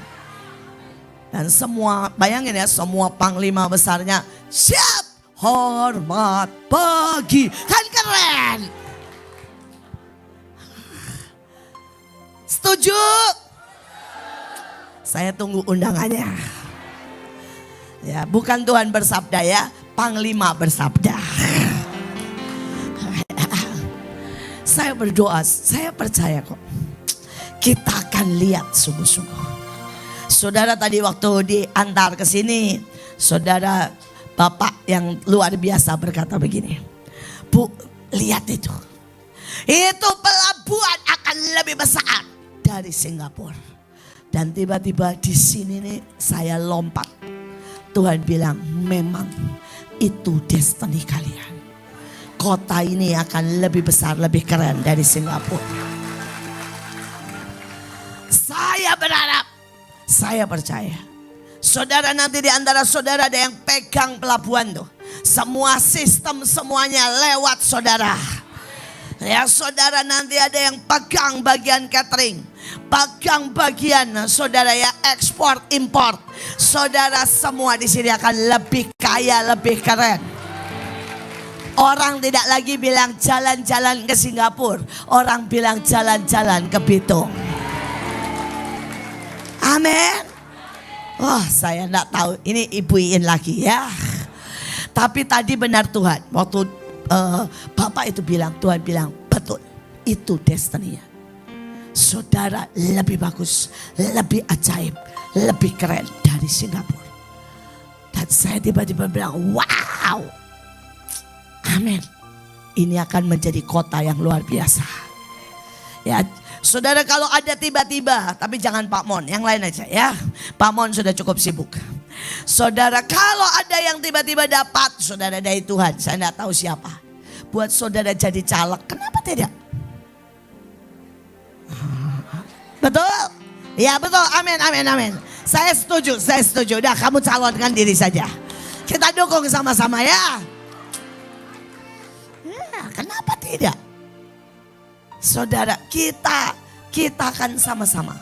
Dan semua, bayangin ya, semua panglima besarnya siap. Hormat pagi. Kan keren. Setuju? Saya tunggu undangannya. Ya, bukan Tuhan bersabda ya, panglima bersabda. Saya berdoa, saya percaya kok. Kita akan lihat sungguh-sungguh. Saudara tadi waktu diantar ke sini, saudara Bapak yang luar biasa berkata begini, Bu, lihat itu. Itu pelabuhan akan lebih besar dari Singapura. Dan tiba-tiba di sini nih saya lompat. Tuhan bilang memang itu destiny kalian. Kota ini akan lebih besar, lebih keren dari Singapura. Saya berharap, saya percaya. Saudara nanti di antara saudara ada yang pegang pelabuhan tuh. Semua sistem semuanya lewat saudara. Ya saudara nanti ada yang pegang bagian catering. Pegang bagian saudara ya ekspor import. Saudara semua di sini akan lebih kaya, lebih keren. Orang tidak lagi bilang jalan-jalan ke Singapura. Orang bilang jalan-jalan ke Bitung. Amin. Wah, saya enggak tahu. Ini ibuin lagi ya. Tapi tadi benar Tuhan. Waktu Bapak itu bilang, Tuhan bilang betul. Itu destiny-nya. Saudara lebih bagus, lebih ajaib, lebih keren dari Singapura. Dan saya tiba-tiba bilang, wow. Amin. Ini akan menjadi kota yang luar biasa. Ya, saudara kalau ada tiba-tiba, tapi jangan Pak Mon, yang lain aja ya. Pak Mon sudah cukup sibuk. Saudara kalau ada yang tiba-tiba dapat, saudara dari Tuhan, saya tidak tahu siapa. Buat saudara jadi caleg, kenapa tidak? Betul? Ya betul, amin, amin, amin. Saya setuju, saya setuju. Udah kamu calonkan diri saja. Kita dukung sama-sama ya. Ya, kenapa tidak? Saudara, kita akan sama-sama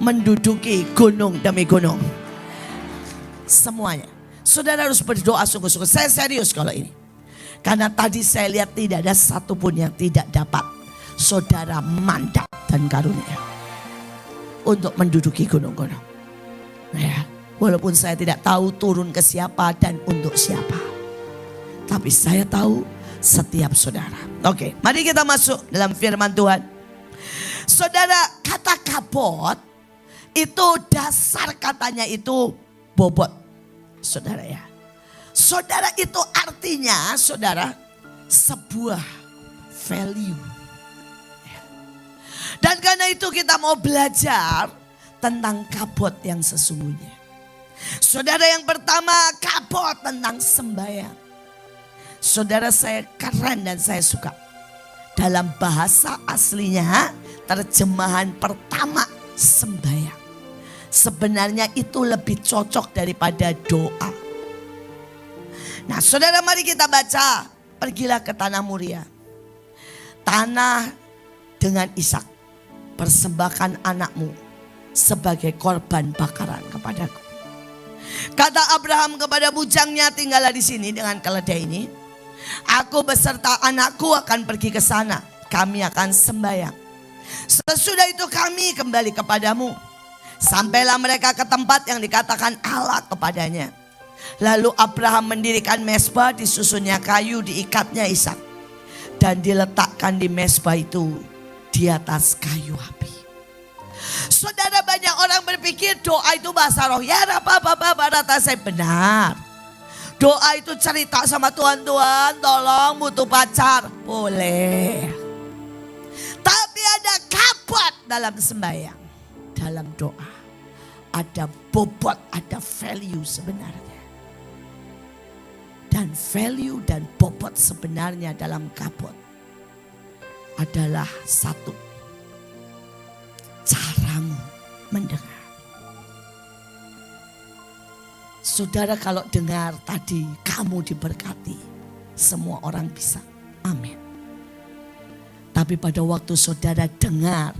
menduduki gunung demi gunung. Semuanya. Saudara harus berdoa sungguh-sungguh. Saya serius kalau ini. Karena tadi saya lihat tidak ada satupun yang tidak dapat saudara mandat dan karunia untuk menduduki gunung-gunung. Ya, walaupun saya tidak tahu turun ke siapa dan untuk siapa. Tapi saya tahu setiap saudara. Oke, mari kita masuk dalam firman Tuhan. Saudara, kata kabot itu dasar katanya itu bobot. Saudara ya. Saudara itu artinya saudara sebuah value. Dan karena itu kita mau belajar tentang kabot yang sesungguhnya. Saudara yang pertama kabot tentang sembahyang. Saudara saya keren dan saya suka. Dalam bahasa aslinya terjemahan pertama sembahyang. Sebenarnya itu lebih cocok daripada doa. Nah saudara mari kita baca. Pergilah ke tanah Moria. Tanah dengan Ishak. Persembahkan anakmu sebagai korban bakaran kepadaku. Kata Abraham kepada bujangnya, tinggallah di sini dengan keledai ini. Aku beserta anakku akan pergi ke sana. Kami akan sembahyang. Sesudah itu kami kembali kepadamu. Sampailah mereka ke tempat yang dikatakan Allah kepadanya. Lalu Abraham mendirikan mezbah, disusunnya kayu, diikatnya Ishak. Dan diletakkan di mezbah itu di atas kayu api. Saudara, banyak orang berpikir doa itu bahasa roh. Ya rata saya benar. Doa itu cerita sama Tuhan, Tuhan tolong butuh pacar. Boleh. Tapi ada kabot dalam sembahyang. Dalam doa. Ada bobot, ada value sebenarnya. Dan value dan bobot sebenarnya dalam kabut adalah satu, caramu mendengar. Saudara kalau dengar tadi kamu diberkati, semua orang bisa. Amin. Tapi pada waktu saudara dengar,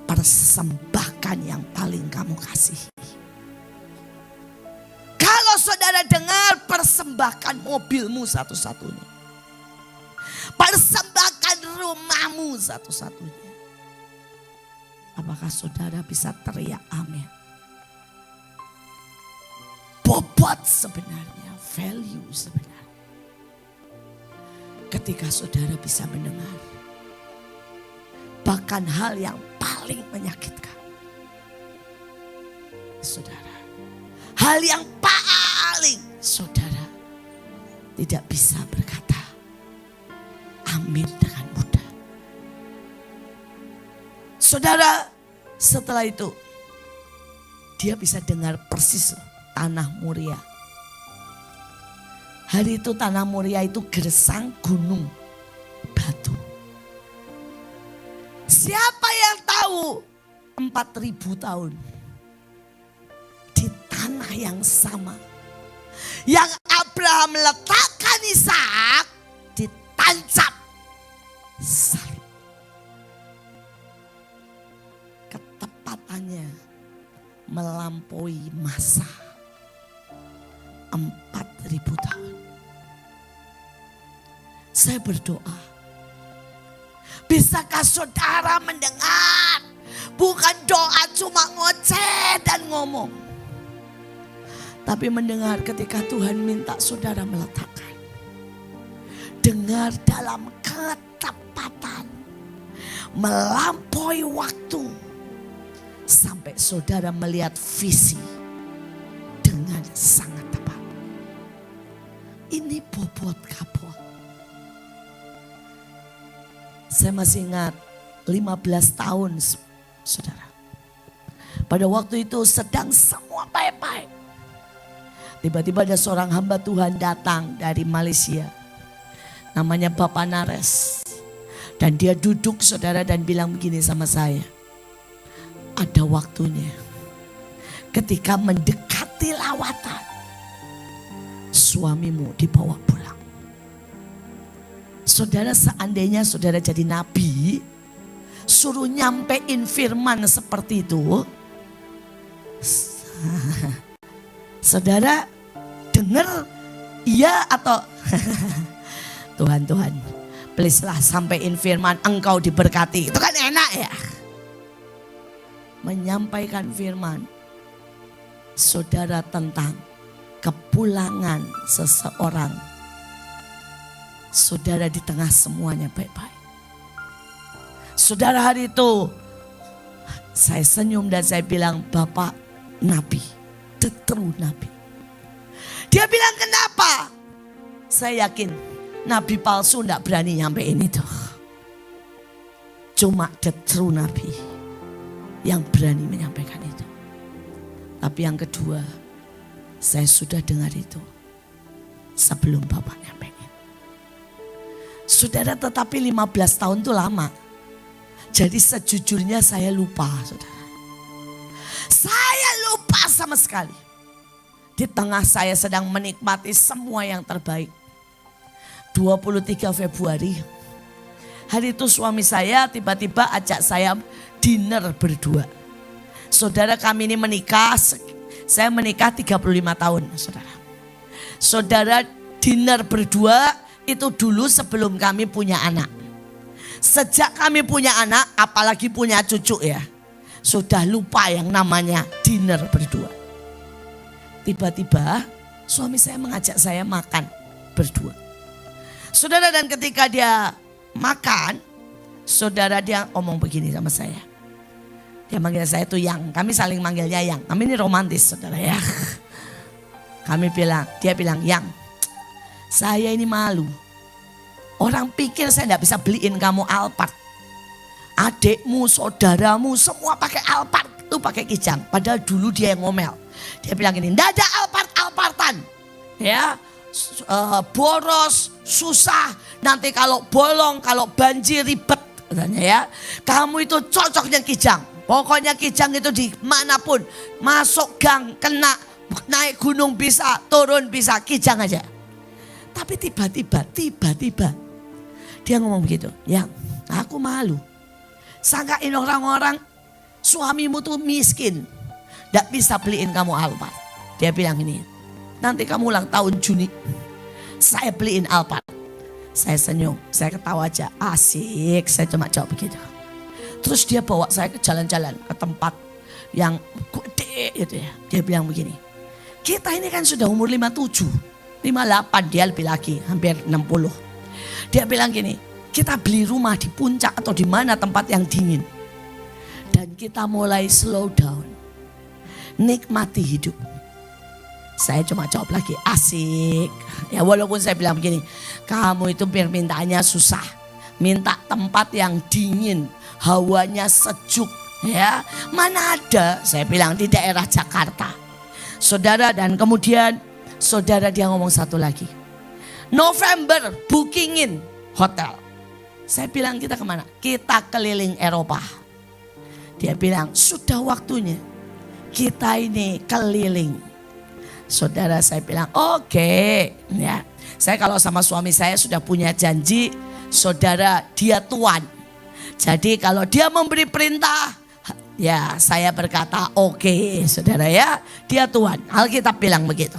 persembahkan yang paling kamu kasihi. Kalau saudara dengar, persembahkan mobilmu satu-satunya. Persembahkan rumahmu satu-satunya. Apakah saudara bisa teriak amin? Bobot sebenarnya, value sebenarnya. Ketika saudara bisa mendengar. Bahkan hal yang paling menyakitkan. Saudara. Hal yang paling saudara tidak bisa berkata amin dengan mudah. Saudara, setelah itu dia bisa dengar persis tanah Moria. Hari itu tanah Moria itu gersang gunung batu. Siapa yang tahu 4.000 tahun di tanah yang sama yang Abraham letakkan Ishak ditancap salib. Ketepatannya melampaui masa 4.000 tahun. Saya berdoa, bisakah saudara mendengar? Bukan doa cuma ngoceh dan ngomong. Tapi mendengar ketika Tuhan minta saudara meletakkan. Dengar dalam ketepatan. Melampaui waktu. Sampai saudara melihat visi dengan sangat tepat. Ini bobot kabut. Saya masih ingat 15 tahun saudara. Pada waktu itu sedang semua baik-baik. Tiba-tiba ada seorang hamba Tuhan datang dari Malaysia. Namanya Bapak Nares. Dan dia duduk saudara dan bilang begini sama saya. Ada waktunya. Ketika mendekati lawatan. Suamimu dibawa pulang. Saudara, seandainya saudara jadi nabi. Suruh nyampein firman seperti itu. Saudara dengar iya atau Tuhan please lah sampein firman engkau diberkati. Itu kan enak ya. Menyampaikan firman saudara tentang kepulangan seseorang. Saudara di tengah semuanya baik-baik. Saudara, hari itu saya senyum dan saya bilang, Bapak Nabi, the true Nabi. Dia bilang kenapa? Saya yakin Nabi palsu tidak berani nyampein itu. Cuma the true Nabi yang berani menyampaikan itu. Tapi yang kedua, saya sudah dengar itu sebelum Bapak nyampein. Saudara, tetapi 15 tahun itu lama. Jadi sejujurnya saya lupa, saudara. Saya lupa sama sekali. Di tengah saya sedang menikmati semua yang terbaik. 23 Februari. Hari itu suami saya tiba-tiba ajak saya dinner berdua. Saudara, kami ini menikah, saya menikah 35 tahun, saudara. Saudara, dinner berdua itu dulu sebelum kami punya anak. Sejak kami punya anak, apalagi punya cucu ya, sudah lupa yang namanya dinner berdua. Tiba-tiba suami saya mengajak saya makan berdua. Saudara, dan ketika dia makan, saudara, dia ngomong begini sama saya. Dia manggil saya tuh Yang, kami saling manggilnya Yang. Kami ini romantis saudara ya. Dia bilang, Yang, saya ini malu. Orang pikir saya tidak bisa beliin kamu Alphard. Adikmu, saudaramu semua pakai Alphard. Itu pakai Kijang. Padahal dulu dia yang ngomel. Dia bilang gini, tidak ada Alphard-Alphardan. Ya, boros, susah. Nanti kalau bolong, kalau banjir ribet katanya ya. Kamu itu cocoknya Kijang. Pokoknya Kijang itu di manapun, masuk gang kena, naik gunung bisa, turun bisa, Kijang aja. Tapi tiba-tiba dia ngomong begitu, yang aku malu. Sangkain orang-orang suamimu tuh miskin, gak bisa beliin kamu Alphard. Dia bilang ini, nanti kamu ulang tahun Juni, saya beliin Alphard. Saya senyum, saya ketawa aja, asik, saya cuma jawab begitu. Terus dia bawa saya ke jalan-jalan, ke tempat yang gede gitu ya. Dia bilang begini, kita ini kan sudah umur 57, 58, dia lebih lagi, hampir 60. Dia bilang gini, kita beli rumah di puncak atau di mana tempat yang dingin. Dan kita mulai slow down, nikmati hidup. Saya cuma jawab lagi, asik. Ya walaupun saya bilang begini, kamu itu permintaannya susah. Minta tempat yang dingin, hawanya sejuk. Ya, mana ada, saya bilang di daerah Jakarta. Saudara, dan kemudian saudara dia ngomong satu lagi. November bookingin hotel. Saya bilang kita kemana? Kita keliling Eropa. Dia bilang sudah waktunya kita ini keliling. Saudara, saya bilang oke. Ya, saya kalau sama suami saya sudah punya janji, saudara, dia tuan. Jadi kalau dia memberi perintah, ya saya berkata oke, saudara ya, dia tuan. Alkitab bilang begitu.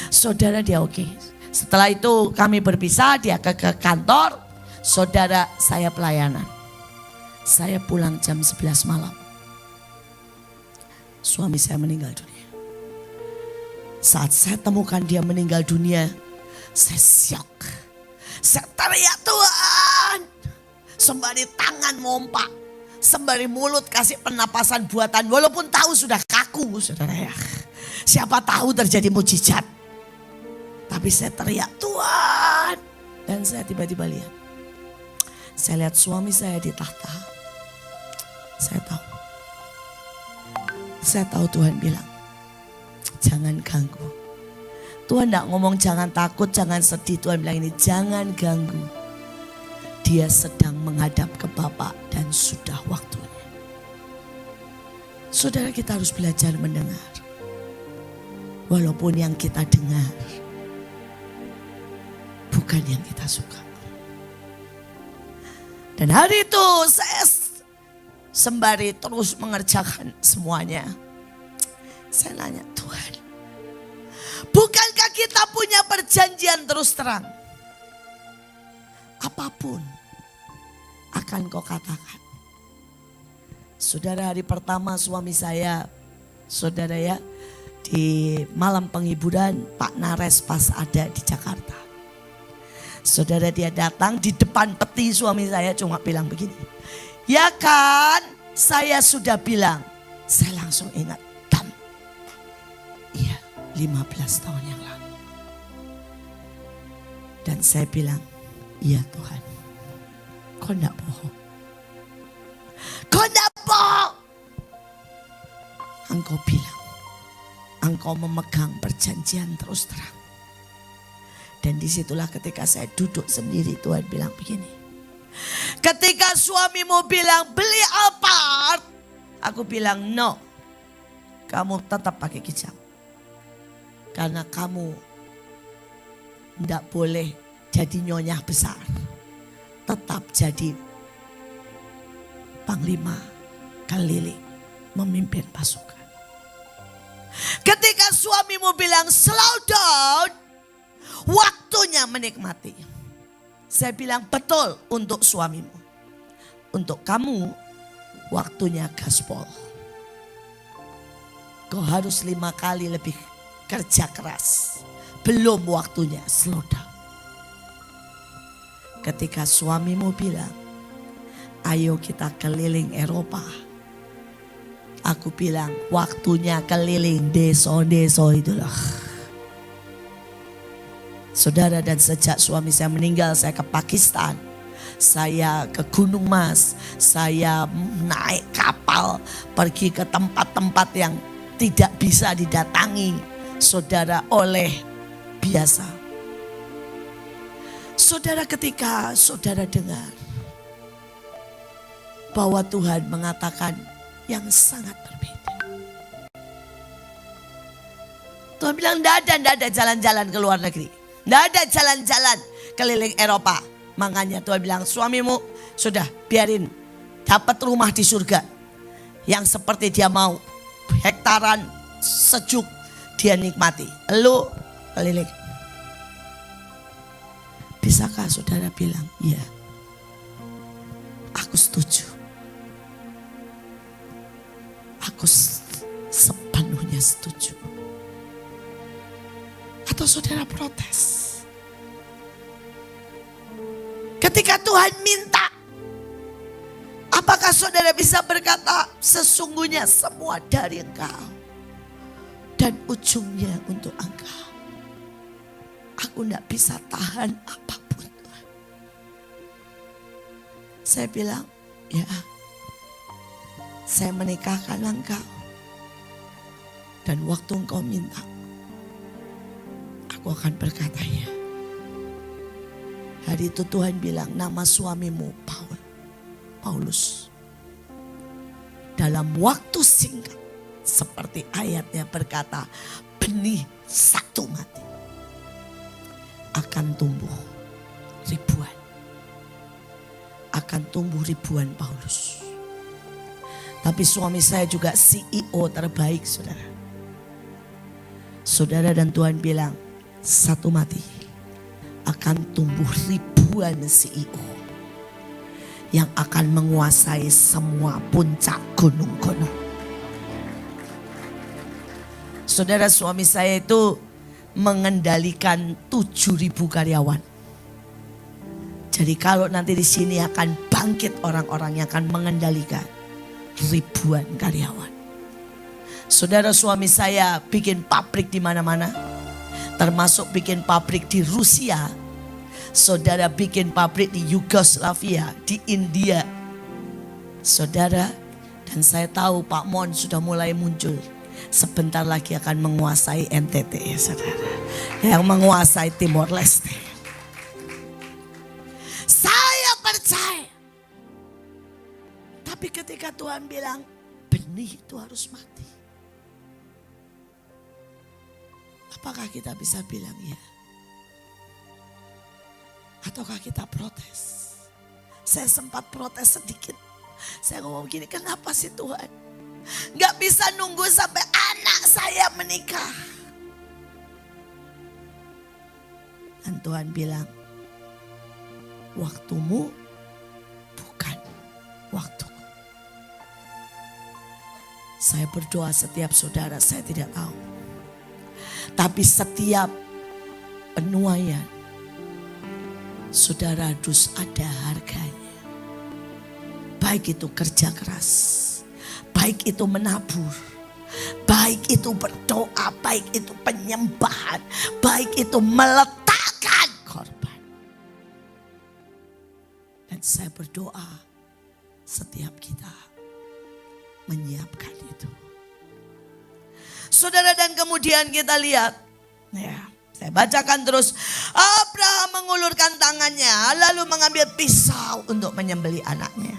Saudara, dia oke. Setelah itu kami berpisah, dia ke kantor. Saudara, saya pelayanan. Saya pulang jam 11 malam. Suami saya meninggal dunia. Saat saya temukan dia meninggal dunia, saya syok. Saya teriak, Tuhan. Sembari tangan mompak, sembari mulut kasih pernapasan buatan. Walaupun tahu sudah kaku, saudara ya. Siapa tahu terjadi mujizat. Tapi saya teriak, Tuhan. Dan saya tiba-tiba lihat. Saya lihat suami saya di tahta. Saya tahu Tuhan bilang, jangan ganggu. Tuhan tidak ngomong jangan takut, jangan sedih. Tuhan bilang ini, jangan ganggu. Dia sedang menghadap ke Bapa dan sudah waktunya. Saudara, kita harus belajar mendengar. Walaupun yang kita dengar bukan yang kita suka. Dan hari itu saya sembari terus mengerjakan semuanya. Saya nanya, Tuhan, bukankah kita punya perjanjian terus terang? Apapun akan kau katakan. Saudara, hari pertama suami saya, saudara ya, di malam penghiburan Pak Nares pas ada di Jakarta. Saudara, dia datang di depan peti suami saya cuma bilang begini. Ya kan, saya sudah bilang. Saya langsung ingat. Iya, 15 tahun yang lalu. Dan saya bilang, iya Tuhan, kau enggak bohong. Kau enggak bohong. Engkau bilang, engkau memegang perjanjian terus terang. Dan disitulah ketika saya duduk sendiri, Tuhan bilang begini. Ketika suamimu bilang beli Alphard, aku bilang no. Kamu tetap pakai Kijang. Karena kamu tidak boleh jadi nyonya besar. Tetap jadi panglima keliling memimpin pasukan. Ketika suamimu bilang slow down, waktunya menikmati. Saya bilang betul untuk suamimu. Untuk kamu, waktunya gaspol. Kau harus 5 kali lebih kerja keras. Belum waktunya slow down. Ketika suamimu bilang, ayo kita keliling Eropa. Aku bilang, waktunya keliling deso-deso itulah. Saudara, dan sejak suami saya meninggal, saya ke Pakistan. Saya ke Gunung Mas. Saya naik kapal pergi ke tempat-tempat yang tidak bisa didatangi, saudara, oleh biasa Saudara, ketika saudara dengar bahwa Tuhan mengatakan yang sangat berbeda. Tuhan bilang tidak ada jalan-jalan ke luar negeri. Tidak ada jalan-jalan keliling Eropa. Makanya Tuhan bilang suamimu sudah biarin dapat rumah di surga. Yang seperti dia mau. Hektaran sejuk dia nikmati. Lu keliling. Bisakah saudara bilang ya, aku setuju. Aku sepenuhnya setuju. Atau saudara protes? Ketika Tuhan minta, apakah saudara bisa berkata sesungguhnya semua dari Engkau dan ujungnya untuk Engkau? Aku tidak bisa tahan apapun Tuhan. Saya bilang, ya, saya menikahkan Engkau. Dan waktu Engkau minta, aku akan berkata ya. Hari itu Tuhan bilang nama suamimu Paulus. Dalam waktu singkat, seperti ayatnya berkata, benih satu mati akan tumbuh ribuan. Akan tumbuh ribuan Paulus. Tapi suami saya juga CEO terbaik, saudara. Saudara, dan Tuhan bilang satu mati akan tumbuh ribuan CEO yang akan menguasai semua puncak gunung-gunung. Saudara, suami saya itu mengendalikan 7.000 karyawan. Jadi kalau nanti di sini akan bangkit orang-orang yang akan mengendalikan ribuan karyawan. Saudara, suami saya bikin pabrik di mana-mana, termasuk bikin pabrik di Rusia. Saudara, bikin pabrik di Yugoslavia, di India. Saudara, dan saya tahu Pak Mon sudah mulai muncul. Sebentar lagi akan menguasai NTT, ya saudara. Yang menguasai Timor Leste. Saya percaya. Tapi ketika Tuhan bilang benih itu harus mati. Apakah kita bisa bilang ya? Ataukah kita protes? Saya sempat protes sedikit. Saya ngomong gini, kenapa sih Tuhan? Gak bisa nunggu sampai anak saya menikah. Dan Tuhan bilang, waktumu bukan waktuku. Saya berdoa setiap saudara, saya tidak tahu. Tapi setiap penuaian, saudara harus ada harganya. Baik itu kerja keras, baik itu menabur, baik itu berdoa, baik itu penyembahan, baik itu meletakkan korban. Dan saya berdoa setiap kita menyiapkan itu. Saudara, dan kemudian kita lihat, ya, saya bacakan terus. Abraham mengulurkan tangannya lalu mengambil pisau untuk menyembelih anaknya.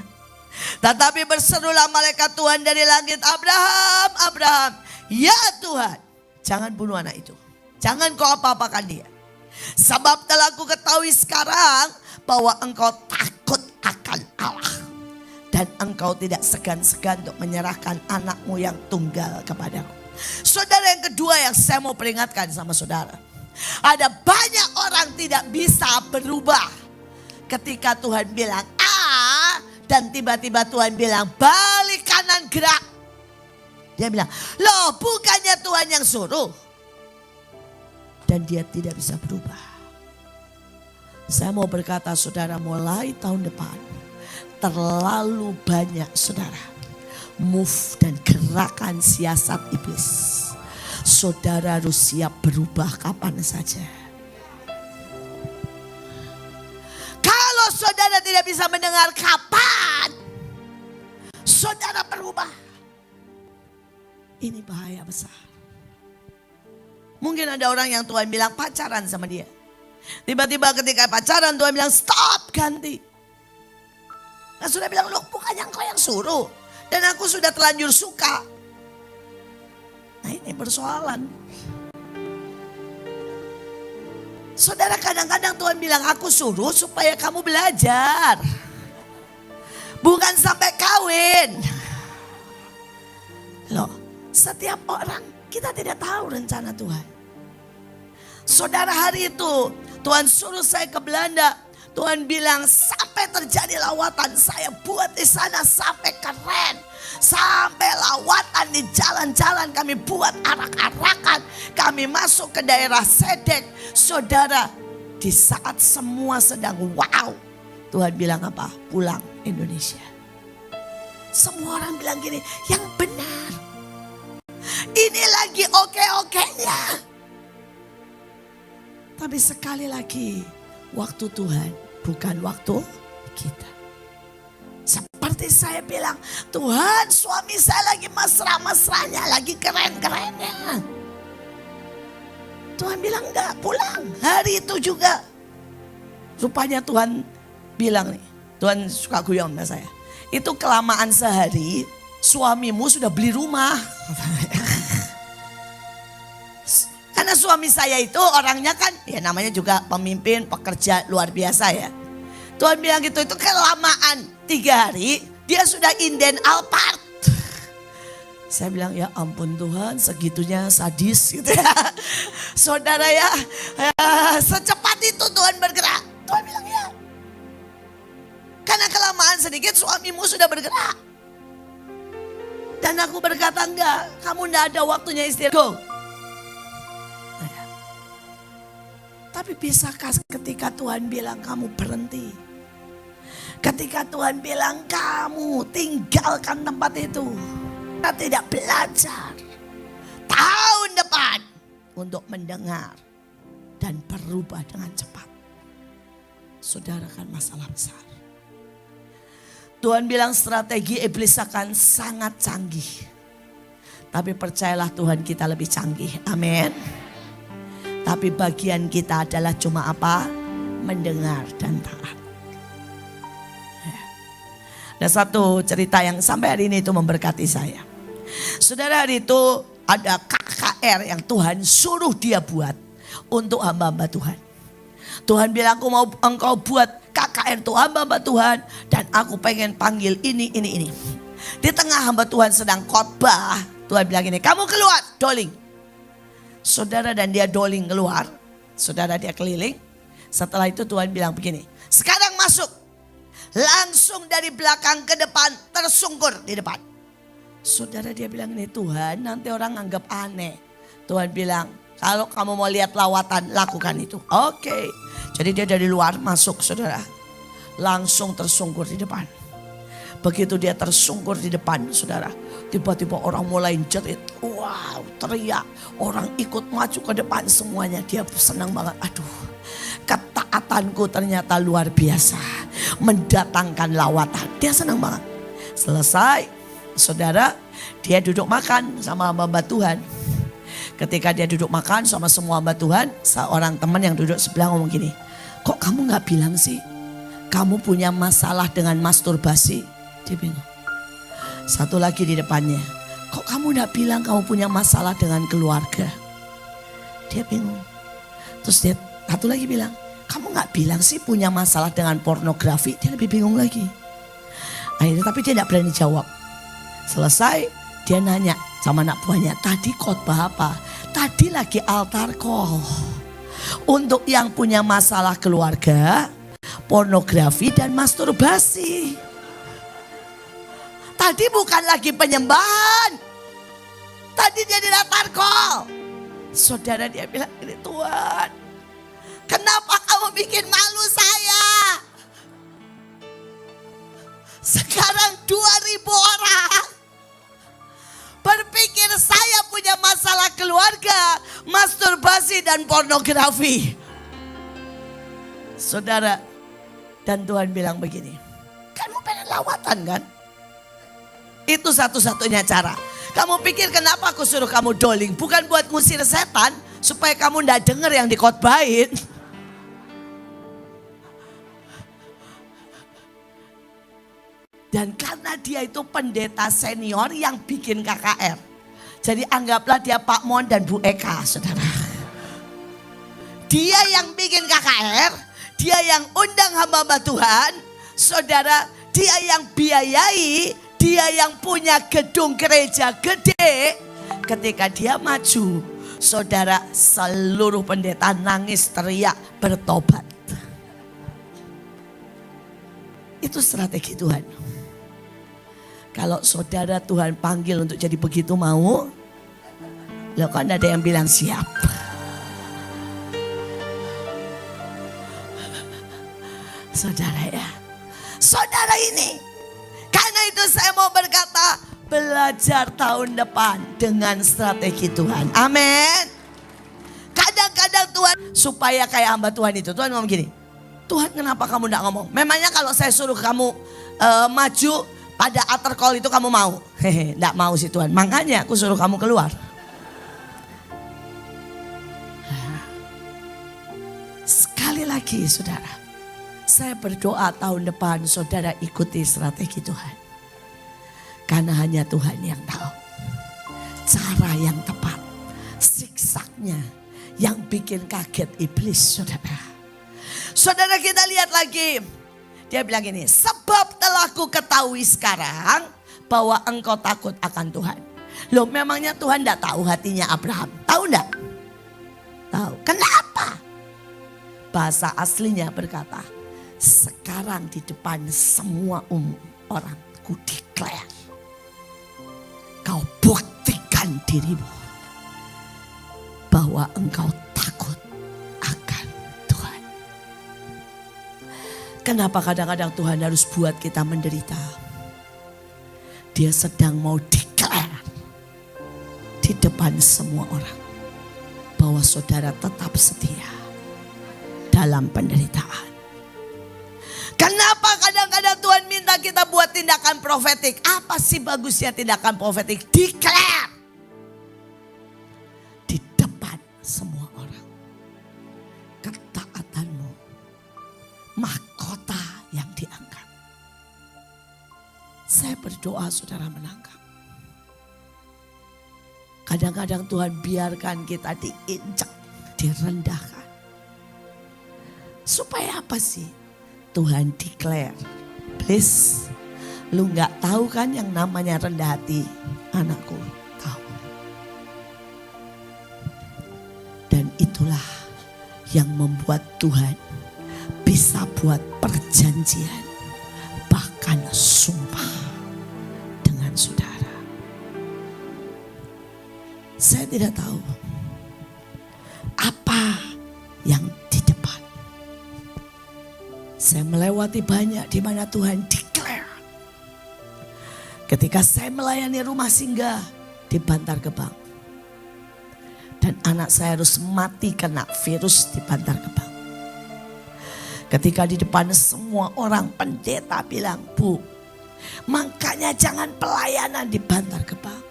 Tetapi berserulah malaikat Tuhan dari langit, Abraham, Abraham. Ya Tuhan, jangan bunuh anak itu. Jangan kau apa-apakan dia. Sebab telah ku ketahui sekarang bahwa engkau takut akan Allah. Dan engkau tidak segan-segan untuk menyerahkan anakmu yang tunggal kepadaku. Saudara, yang kedua yang saya mau peringatkan sama saudara. Ada banyak orang tidak bisa berubah ketika Tuhan bilang A dan tiba-tiba Tuhan bilang balik kanan gerak. Dia bilang, loh bukannya Tuhan yang suruh. Dan dia tidak bisa berubah. Saya mau berkata saudara, mulai tahun depan terlalu banyak saudara move dan gerakan siasat iblis. Saudara harus siap berubah kapan saja. Kalau saudara tidak bisa mendengar kapan saudara berubah, ini bahaya besar. Mungkin ada orang yang Tuhan bilang pacaran sama dia. Tiba-tiba ketika pacaran Tuhan bilang stop, ganti. Nah sudah bilang, loh bukannya engkau yang suruh. Dan aku sudah terlanjur suka. Nah ini persoalan. Saudara, kadang-kadang Tuhan bilang aku suruh supaya kamu belajar. Bukan sampai kawin. Loh, setiap orang kita tidak tahu rencana Tuhan. Saudara, hari itu Tuhan suruh saya ke Belanda. Tuhan bilang sampai terjadi lawatan, saya buat di sana sampai keren. Sampai lawatan di jalan-jalan kami buat arak-arakan. Kami masuk ke daerah Sedek. Saudara, di saat semua sedang wow, Tuhan bilang apa? Pulang Indonesia. Semua orang bilang gini, yang benar. Ini lagi oke-okenya. Tapi sekali lagi, waktu Tuhan bukan waktu kita. Seperti saya bilang, Tuhan suami saya lagi mesra-mesranya, lagi keren-kerennya. Tuhan bilang enggak, pulang. Hari itu juga. Rupanya Tuhan bilang nih, Tuhan suka guyon sama saya. Itu kelamaan sehari, suamimu sudah beli rumah. Karena suami saya itu orangnya kan, ya namanya juga pemimpin, pekerja luar biasa ya. Tuhan bilang gitu, itu kelamaan 3 hari, dia sudah inden Alphard. Saya bilang ya ampun Tuhan, segitunya sadis gitu ya. Saudara ya, secepat itu Tuhan bergerak. Tuhan bilang ya. Karena kelamaan sedikit suamimu sudah bergerak. Dan aku berkata enggak, kamu enggak ada waktunya istirahat. Go. Tapi bisakah ketika Tuhan bilang kamu berhenti? Ketika Tuhan bilang kamu tinggalkan tempat itu. Kita tidak belajar tahun depan untuk mendengar dan berubah dengan cepat. Saudara, kan masalah besar. Tuhan bilang strategi iblis akan sangat canggih. Tapi percayalah Tuhan kita lebih canggih. Amin. Tapi bagian kita adalah cuma apa? Mendengar dan taat. Ada satu cerita yang sampai hari ini itu memberkati saya. Saudara, hari itu ada KKR yang Tuhan suruh dia buat untuk hamba-hamba Tuhan. Tuhan bilang, aku mau engkau buat KKR untuk hamba-hamba Tuhan. Dan aku pengen panggil ini. Di tengah hamba Tuhan sedang khotbah, Tuhan bilang ini, kamu keluar, doling. Saudara, dan dia doling keluar. Saudara, dia keliling. Setelah itu Tuhan bilang begini, sekarang masuk. Langsung dari belakang ke depan, tersungkur di depan. Saudara, dia bilang ini, Tuhan nanti orang anggap aneh. Tuhan bilang, kalau kamu mau lihat lawatan, lakukan itu. Oke. Jadi dia dari luar masuk, saudara. Langsung tersungkur di depan. Begitu dia tersungkur di depan, saudara. Tiba-tiba orang mulai jerit. Wow, teriak. Orang ikut maju ke depan semuanya. Dia senang banget. Aduh, ketaatanku ternyata luar biasa. Mendatangkan lawatan. Dia senang banget. Selesai, saudara, dia duduk makan sama hamba Tuhan. Ketika dia duduk makan sama semua hamba Tuhan, seorang teman yang duduk sebelah ngomong gini, kok kamu gak bilang sih kamu punya masalah dengan masturbasi? Dia bingung. Satu lagi di depannya, kok kamu gak bilang kamu punya masalah dengan keluarga? Dia bingung. Terus dia satu lagi bilang, kamu gak bilang sih punya masalah dengan pornografi? Dia lebih bingung lagi. Akhirnya tapi dia gak berani jawab. Selesai, dia nanya sama anak buahnya, tadi khotbah apa? Tadi lagi altar call. Untuk yang punya masalah keluarga, pornografi dan masturbasi. Tadi bukan lagi penyembahan. Tadi dia di altar call. Saudara, dia bilang ini, Tuhan, kenapa kamu bikin malu saya? Sekarang 2.000 orang berpikir saya punya masalah keluarga, masturbasi dan pornografi. Saudara, dan Tuhan bilang begini, kamu pengen lawatan kan? Itu satu-satunya cara. Kamu pikir kenapa aku suruh kamu doling? Bukan buat ngusir setan, supaya kamu gak denger yang dikhotbahin. Dan karena dia itu pendeta senior yang bikin KKR. Jadi anggaplah dia Pak Mon dan Bu Eka, saudara. Dia yang bikin KKR, dia yang undang hamba-hamba Tuhan, saudara, dia yang biayai, dia yang punya gedung gereja gede. Ketika dia maju, saudara, seluruh pendeta nangis teriak bertobat. Itu strategi Tuhan. Kalau saudara Tuhan panggil untuk jadi begitu mau, loh kan ada yang bilang siap. Saudara ya, saudara ini. Karena itu saya mau berkata, belajar tahun depan dengan strategi Tuhan. Amin. Kadang-kadang Tuhan supaya kayak hamba Tuhan itu. Tuhan ngomong gini, Tuhan kenapa kamu gak ngomong? Memangnya kalau saya suruh kamu maju pada altar call itu kamu mau? Hehe, gak mau sih Tuhan. Makanya aku suruh kamu keluar. Sekali lagi saudara, saya berdoa tahun depan saudara ikuti strategi Tuhan. Karena hanya Tuhan yang tahu cara yang tepat, siksanya yang bikin kaget iblis, saudara. Saudara, kita lihat lagi. Dia bilang gini, sebab telah ku ketahui sekarang bahwa engkau takut akan Tuhan. Loh, memangnya Tuhan tidak tahu hatinya Abraham? Tahu enggak? Tahu. Kenapa? Bahasa aslinya berkata, sekarang di depan semua orang ku declare, kau buktikan dirimu bahwa engkau takut akan Tuhan. Kenapa kadang-kadang Tuhan harus buat kita menderita? Dia sedang mau declare di depan semua orang bahwa saudara tetap setia dalam penderitaan. Kenapa kadang-kadang Tuhan minta kita buat tindakan profetik? Apa sih bagusnya tindakan profetik? Declare di depan semua orang. Ketaatanmu mahkota yang diangkat. Saya berdoa saudara menangkap. Kadang-kadang Tuhan biarkan kita diinjak, direndahkan. Supaya apa sih? Tuhan declare, please, lu gak tahu kan yang namanya rendah hati, anakku tahu. Dan itulah yang membuat Tuhan bisa buat perjanjian, bahkan sumpah dengan saudara. Saya tidak tahu apa yang di depan. Saya melewati banyak di mana Tuhan declare. Ketika saya melayani rumah singgah di Bantar Gebang. Dan anak saya harus mati kena virus di Bantar Gebang. Ketika di depan semua orang pendeta bilang, Bu, makanya jangan pelayanan di Bantar Gebang.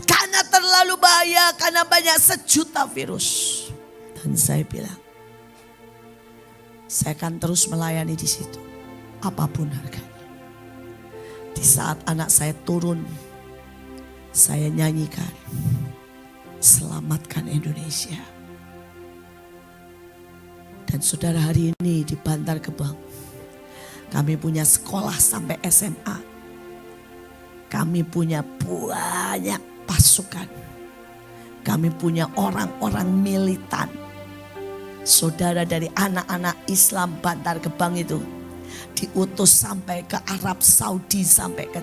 Karena terlalu bahaya, karena banyak sejuta virus. Dan saya bilang, saya akan terus melayani di situ, apapun harganya. Di saat anak saya turun, saya nyanyikan, selamatkan Indonesia. Dan saudara, hari ini di Bantar Gebang, kami punya sekolah sampai SMA. Kami punya banyak pasukan. Kami punya orang-orang militan. Saudara, dari anak-anak Islam Bantar Gebang itu diutus sampai ke Arab Saudi, sampai ke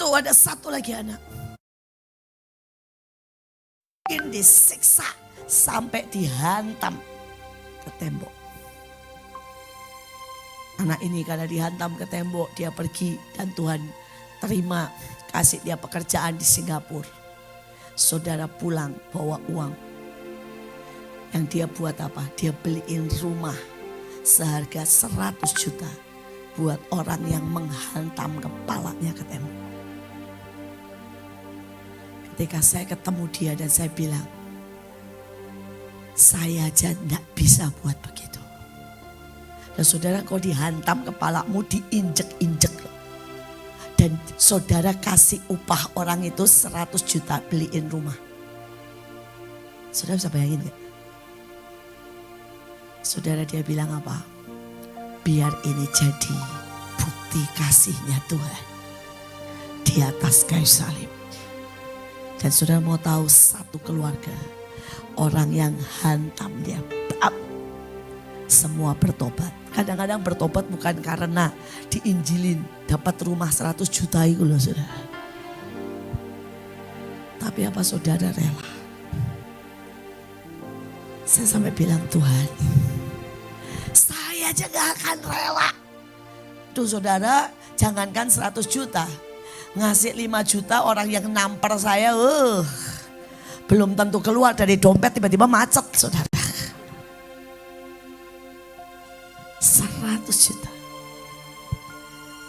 itu. Ada satu lagi anak disiksa sampai dihantam ke tembok. Anak ini karena dihantam ke tembok, dia pergi dan Tuhan terima, kasih dia pekerjaan di Singapura. Saudara pulang bawa uang. Yang dia buat apa? Dia beliin rumah seharga 100 juta buat orang yang menghantam kepalanya ke tembok. Ketika saya ketemu dia dan saya bilang, saya aja tidak bisa buat begitu. Dan saudara, kau dihantam kepalamu, diinjek-injek. Dan saudara kasih upah orang itu 100 juta beliin rumah. Saudara bisa bayangin gak? Saudara, dia bilang apa? Biar ini jadi bukti kasihnya Tuhan di atas kayu salib. Dan saudara mau tahu, satu keluarga, orang yang hantam dia, semua bertobat. Kadang-kadang bertobat bukan karena diinjilin dapat rumah 100 juta itu loh saudara. Tapi apa saudara rela? Saya sampai bilang, Tuhan, saya aja gak akan rela. Tuh saudara, jangankan 100 juta. Ngasih 5 juta orang yang namper saya, belum tentu keluar dari dompet, tiba-tiba macet saudara. 100 juta.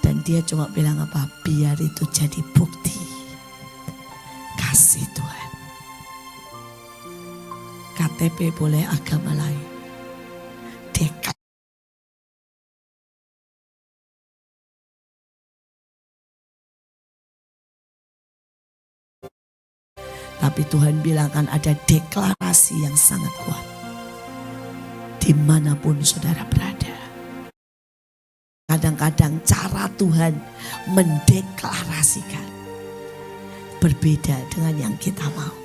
Dan dia cuma bilang apa? Biar itu jadi bukti kasih Tuhan. KTP boleh agama lain. Dekat. Tapi Tuhan bilang kan ada deklarasi yang sangat kuat. Dimanapun saudara berada. Kadang-kadang cara Tuhan mendeklarasikan berbeda dengan yang kita mau.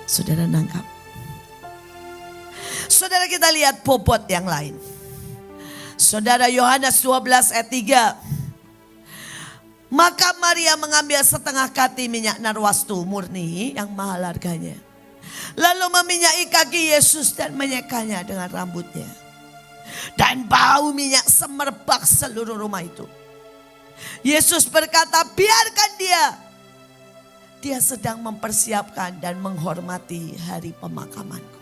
Saudara nangkap? Saudara, kita lihat bobot yang lain. Saudara, Yohanes 12 ayat 3. Maka Maria mengambil setengah kati minyak narwastu murni yang mahal harganya. Lalu meminyaki kaki Yesus dan menyekanya dengan rambutnya. Dan bau minyak semerbak seluruh rumah itu. Yesus berkata, biarkan dia. Dia sedang mempersiapkan dan menghormati hari pemakamanku.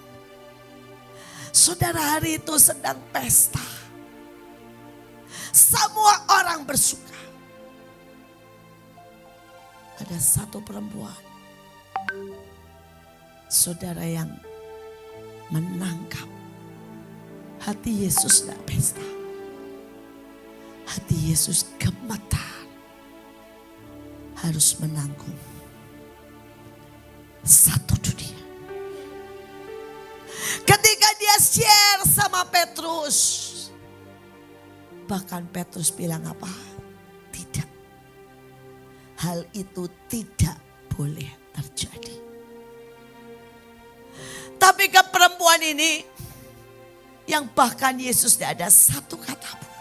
Saudara, hari itu sedang pesta. Semua orang bersuka. Ada satu perempuan, saudara, yang menangkap hati Yesus tidak pesta. Hati Yesus gemetar. Harus menanggung satu dunia. Ketika dia share sama Petrus, bahkan Petrus bilang apa? Tidak. Hal itu tidak boleh terjadi. Tapi ke perempuan ini, yang bahkan Yesus tidak ada satu kata pun,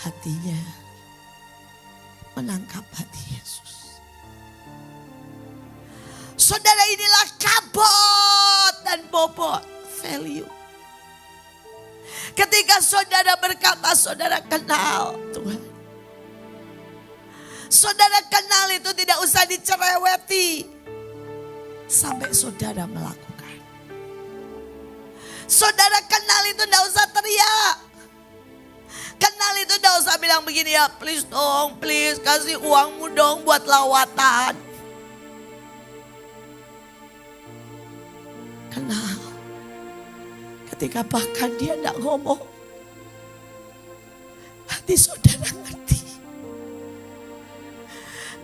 hatinya menangkap hati Yesus. Saudara, inilah kabot dan bobot value. Ketika saudara berkata, saudara kenal Tuhan. Saudara kenal itu tidak usah dicereweti. Sampai saudara melakukan. Saudara kenal itu tidak usah teriak. Kenal itu tidak usah bilang begini, ya please dong, please kasih uangmu dong buat lawatan. Kenal. Ketika bahkan dia tidak ngomong, hati saudara ngerti.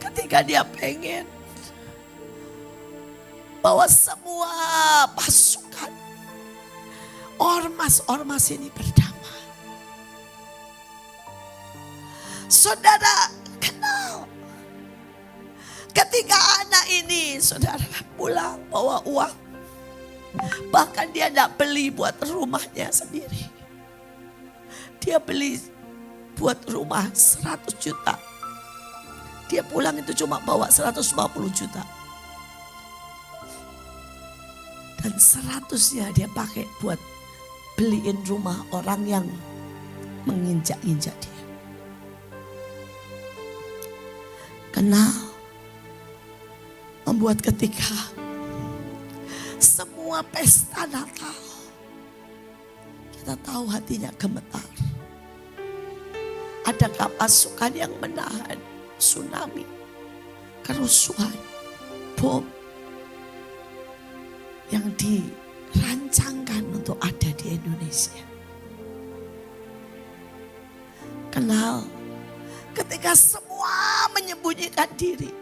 Ketika dia pengen bahwa semua pasukan ormas-ormas ini berdamai. Saudara kenal. Ketika anak ini, saudara pulang bawa uang. Bahkan dia tidak beli buat rumahnya sendiri. Dia beli buat rumah 100 juta. Dia pulang itu cuma bawa 150 juta. Dan 100-nya dia pakai buat beliin rumah orang yang menginjak-injak dia. Kenal membuat ketika semua pesta Natal, kita tahu hatinya gemetar. Adakah pasukan yang menahan tsunami, kerusuhan, bom yang dirancangkan untuk ada di Indonesia? Kenal ketika semua menyembunyikan diri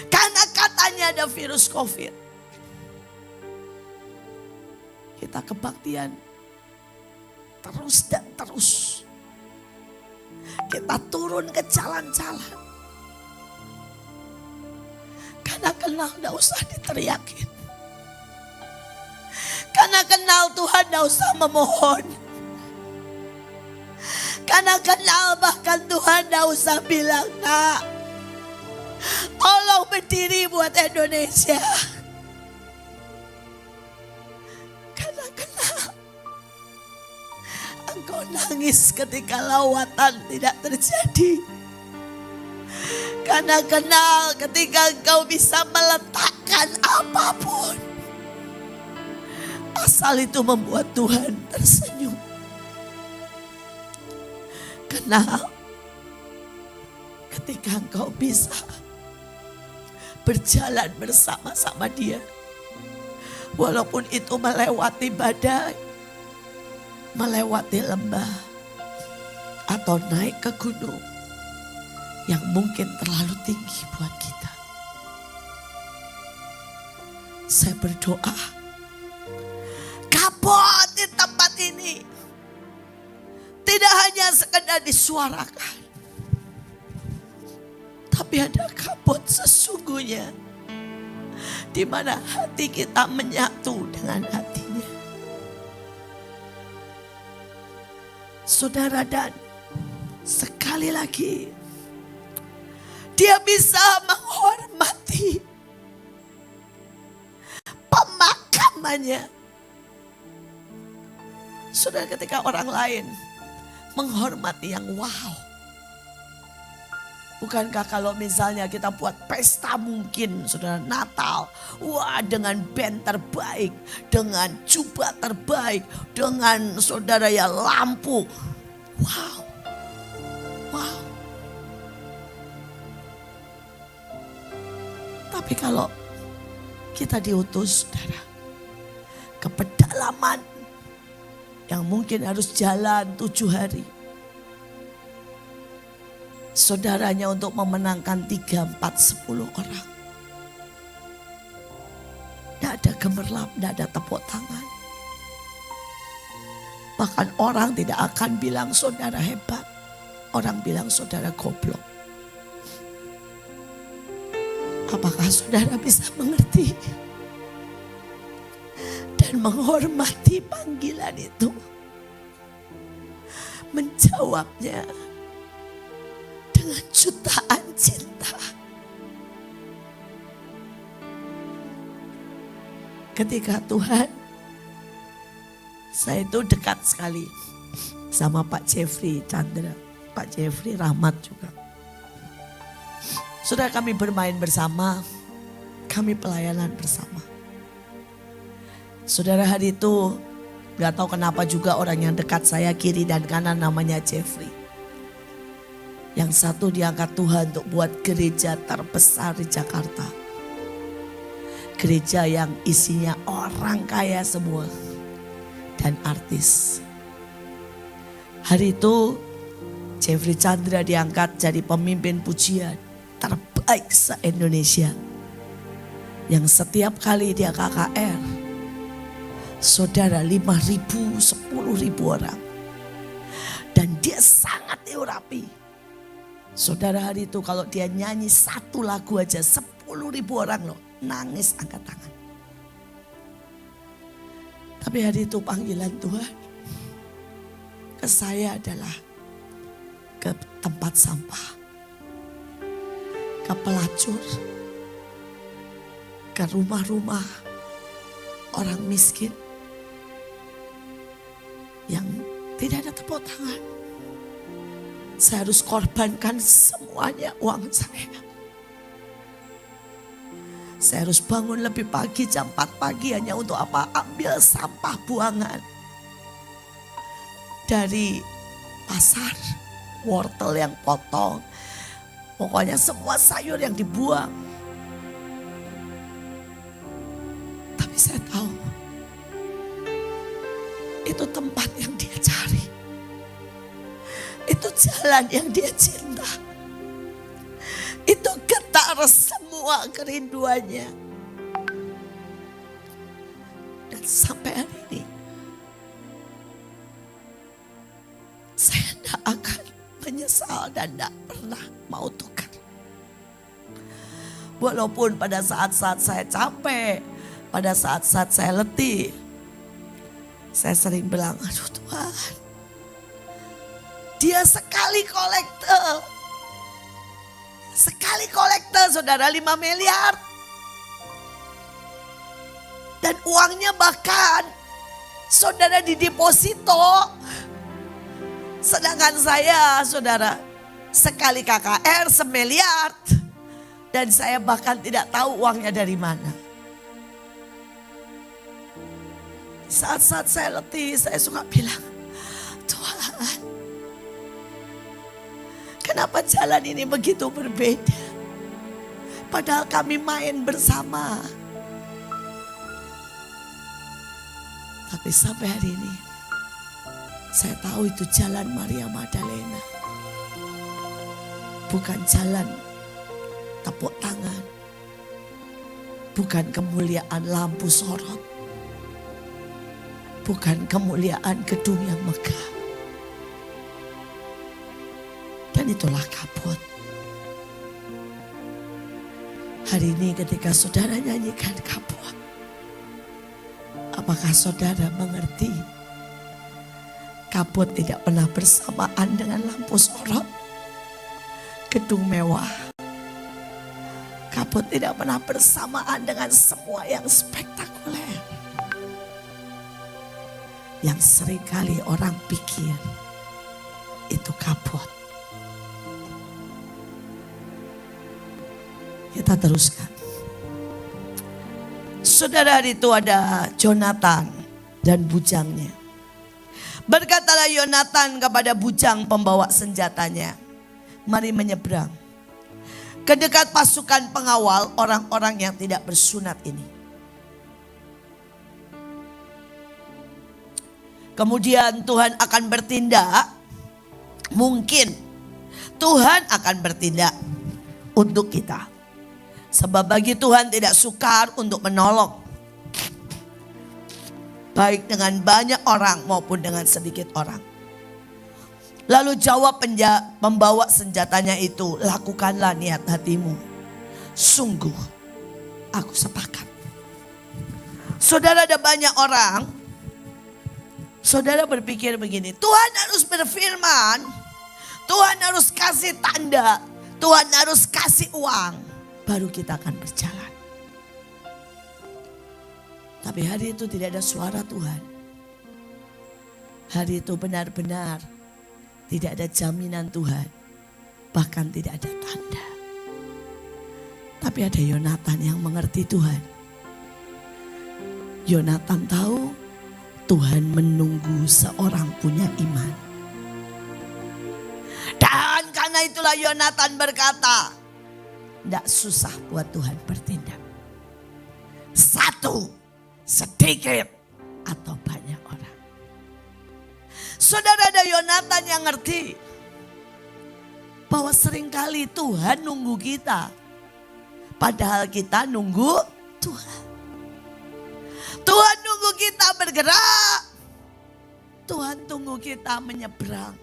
karena katanya ada virus COVID. Kita kebaktian terus dan terus. Kita turun ke jalan-jalan. Karena kenal gak usah diteriakin. Karena kenal Tuhan gak usah memohon. Karena kenal bahkan Tuhan gak usah bilang, "Nak, tolong berdiri buat Indonesia." Karena kenal engkau nangis ketika lawatan tidak terjadi. Karena kenal ketika engkau bisa meletakkan apapun, asal itu membuat Tuhan tersenyum. Kenal ketika engkau bisa berjalan bersama-sama Dia, walaupun itu melewati badai, melewati lembah, atau naik ke gunung yang mungkin terlalu tinggi buat kita. Saya berdoa, kabut di tempat ini tidak hanya sekedar disuarakan, tapi ada kabut sesungguhnya di mana hati kita menyatu dengan hatinya. Saudara, dan sekali lagi Dia bisa menghormati pemakamannya. Saudara, ketika orang lain menghormati yang wow. Bukankah kalau misalnya kita buat pesta mungkin saudara Natal. Wah, dengan band terbaik, dengan jubah terbaik, dengan saudara ya lampu. Wow. Wow. Tapi kalau kita diutus saudara ke pedalaman yang mungkin harus jalan 7 hari. Saudaranya untuk memenangkan 3, 4, 10 orang. Tidak ada gemerlap, tidak ada tepuk tangan. Bahkan orang tidak akan bilang saudara hebat. Orang bilang saudara goblok. Apakah saudara bisa mengerti dan menghormati panggilan itu? Menjawabnya dengan jutaan cinta. Ketika Tuhan, saya itu dekat sekali sama Pak Jeffrey Chandra, Pak Jeffrey Rahmat juga. Saudara, kami bermain bersama, kami pelayanan bersama. Saudara, hari itu gak tahu kenapa juga orang yang dekat saya kiri dan kanan namanya Jeffrey. Yang satu diangkat Tuhan untuk buat gereja terbesar di Jakarta. Gereja yang isinya orang kaya semua dan artis. Hari itu Jeffrey Chandra diangkat jadi pemimpin pujian terbaik se-Indonesia. Yang setiap kali dia KKR, saudara 5.000, 10.000 orang. Dan dia sangat diurapi. Saudara, hari itu kalau dia nyanyi satu lagu aja 10.000 orang loh nangis angkat tangan. Tapi hari itu panggilan Tuhan ke saya adalah ke tempat sampah, ke pelacur, ke rumah-rumah orang miskin yang tidak ada tepuk tangan. Saya harus korbankan semuanya uang saya. Saya harus bangun lebih pagi, jam 4 pagi hanya untuk apa? Ambil sampah buangan. Dari pasar, wortel yang potong. Pokoknya semua sayur yang dibuang. Tapi saya tahu, itu tempat yang dia cari. Itu jalan yang dia cinta. Itu getar semua kerinduannya. Dan sampai hari ini, saya tidak akan menyesal dan tidak pernah mau tukar. Walaupun pada saat-saat saya capek, pada saat-saat saya letih, saya sering bilang, aduh Tuhan, dia sekali kolektor. Sekali kolektor saudara 5 miliar. Dan uangnya bahkan saudara di deposito. Sedangkan saya saudara sekali KKR 1 miliar. Dan saya bahkan tidak tahu uangnya dari mana. Saat-saat saya letih saya suka bilang, Tuhan, kenapa jalan ini begitu berbeda? Padahal kami main bersama. Tapi sampai hari ini, saya tahu itu jalan Maria Magdalena. Bukan jalan tepuk tangan. Bukan kemuliaan lampu sorot. Bukan kemuliaan gedung yang megah. Dan itulah Kabut. Hari ini ketika saudara nyanyikan Kabut, apakah saudara mengerti? Kabut tidak pernah bersamaan dengan lampu sorot, gedung mewah. Kabut tidak pernah bersamaan dengan semua yang spektakuler. Yang seringkali orang pikir itu kabut. Kita teruskan. Saudara, hari itu ada Jonatan dan bujangnya. Berkatalah Yonatan kepada bujang pembawa senjatanya, mari menyeberang ke dekat pasukan pengawal orang-orang yang tidak bersunat ini. Kemudian Tuhan akan bertindak, mungkin Tuhan akan bertindak untuk kita. Sebab bagi Tuhan tidak sukar untuk menolong. Baik dengan banyak orang maupun dengan sedikit orang. Lalu jawab pembawa senjatanya itu, lakukanlah niat hatimu. Sungguh aku sepakat. Saudara, ada banyak orang, saudara berpikir begini, Tuhan harus berfirman, Tuhan harus kasih tanda, Tuhan harus kasih uang, baru kita akan berjalan. Tapi hari itu tidak ada suara Tuhan. Hari itu benar-benar tidak ada jaminan Tuhan, bahkan tidak ada tanda. Tapi ada Yonatan yang mengerti Tuhan. Yonatan tahu Tuhan menunggu seorang punya iman. Dan karena itulah Yonatan berkata, tidak susah buat Tuhan bertindak. Satu, sedikit atau banyak orang. Saudara, ada Yonatan yang ngerti bahwa seringkali Tuhan nunggu kita, padahal kita nunggu Tuhan. Tuhan nunggu kita bergerak, Tuhan tunggu kita menyeberang,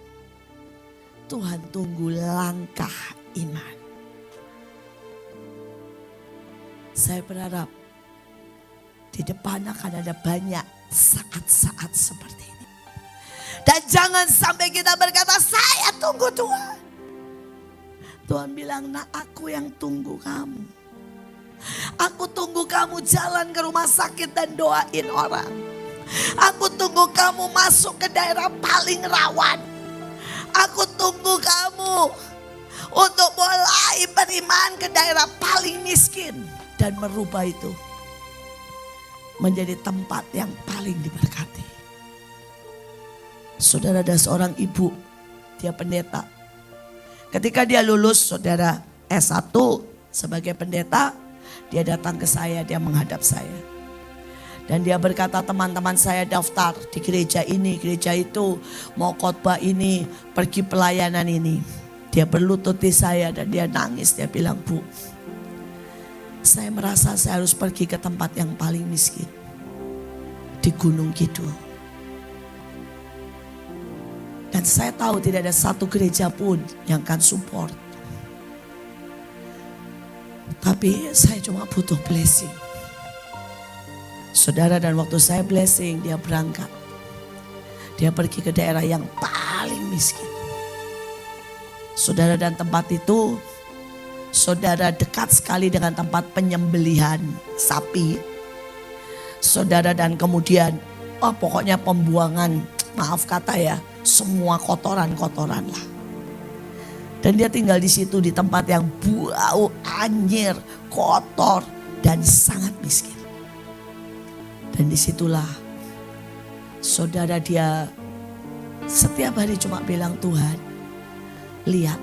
Tuhan tunggu langkah iman. Saya berharap di depan akan ada banyak saat-saat seperti ini. Dan jangan sampai kita berkata, saya tunggu Tuhan. Tuhan bilang, nah aku yang tunggu kamu. Aku tunggu kamu jalan ke rumah sakit dan doain orang. Aku tunggu kamu masuk ke daerah paling rawan. Aku tunggu kamu untuk mulai beriman ke daerah paling miskin. dan merubah itu menjadi tempat yang paling diberkati. Saudara, ada seorang ibu, dia pendeta. Ketika dia lulus saudara S1 sebagai pendeta, dia datang ke saya, dia menghadap saya. Dan dia berkata, teman-teman saya daftar di gereja ini, gereja itu, mau khotbah ini, pergi pelayanan ini. Dia berlutut di saya dan dia nangis, dia bilang, Bu, saya merasa saya harus pergi ke tempat yang paling miskin, di Gunung Kidul. Dan saya tahu tidak ada satu gereja pun yang akan support. Tapi saya cuma butuh blessing. Saudara, dan waktu saya blessing, dia berangkat. Dia pergi ke daerah yang paling miskin. Saudara, dan tempat itu, saudara, dekat sekali dengan tempat penyembelihan sapi. Saudara, dan kemudian, pokoknya pembuangan, maaf kata ya, semua kotoran-kotoran lah. Dan dia tinggal di situ di tempat yang bau, anjir, kotor, dan sangat miskin. Dan disitulah saudara, dia setiap hari cuma bilang, Tuhan, lihat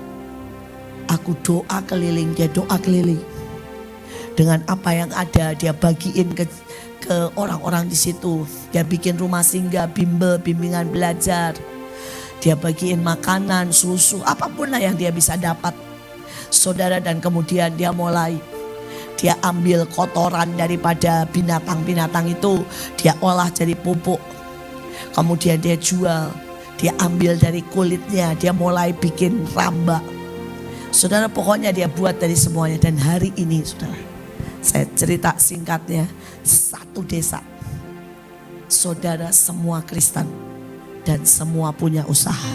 aku doa keliling, dia doa keliling. Dengan apa yang ada dia bagiin ke orang-orang di situ. Dia bikin rumah singgah, bimbel, bimbingan belajar. Dia bagiin makanan, susu, apapun lah yang dia bisa dapat. Saudara, dan kemudian dia ambil kotoran daripada binatang-binatang itu, dia olah jadi pupuk. Kemudian dia jual, dia ambil dari kulitnya, dia mulai bikin rambak. Saudara, pokoknya dia buat dari semuanya. Dan hari ini saudara, saya cerita singkatnya, satu desa, saudara, semua Kristen dan semua punya usaha.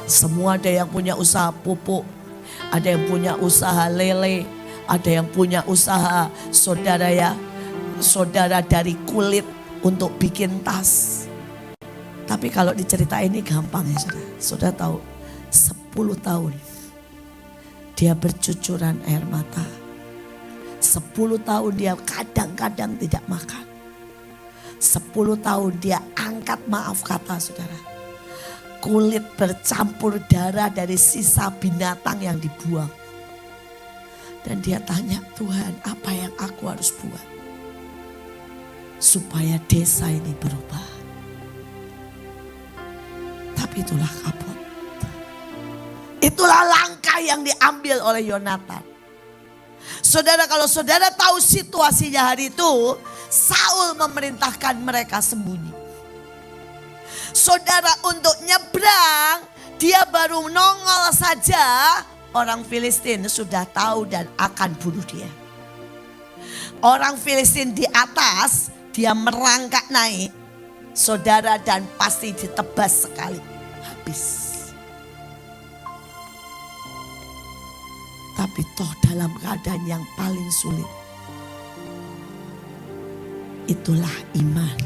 Semua ada yang punya usaha pupuk, ada yang punya usaha lele, ada yang punya usaha saudara ya, saudara dari kulit untuk bikin tas. Tapi kalau diceritain ini gampang ya saudara. Saudara tahu 10 tahun dia bercucuran air mata. 10 tahun dia kadang-kadang tidak makan. 10 tahun dia angkat, maaf kata saudara, kulit bercampur darah dari sisa binatang yang dibuang. Dan dia tanya, Tuhan, apa yang aku harus buat supaya desa ini berubah? Tapi itulah kapot. Itulah langkah yang diambil oleh Yonatan. Saudara, kalau saudara tahu situasinya hari itu, Saul memerintahkan mereka sembunyi. Saudara, untuk nyebrang, dia baru nongol saja, orang Filistin sudah tahu dan akan bunuh dia. Orang Filistin di atas, dia merangkak naik, saudara, dan pasti ditebas sekali, habis. Tapi toh dalam keadaan yang paling sulit, itulah iman.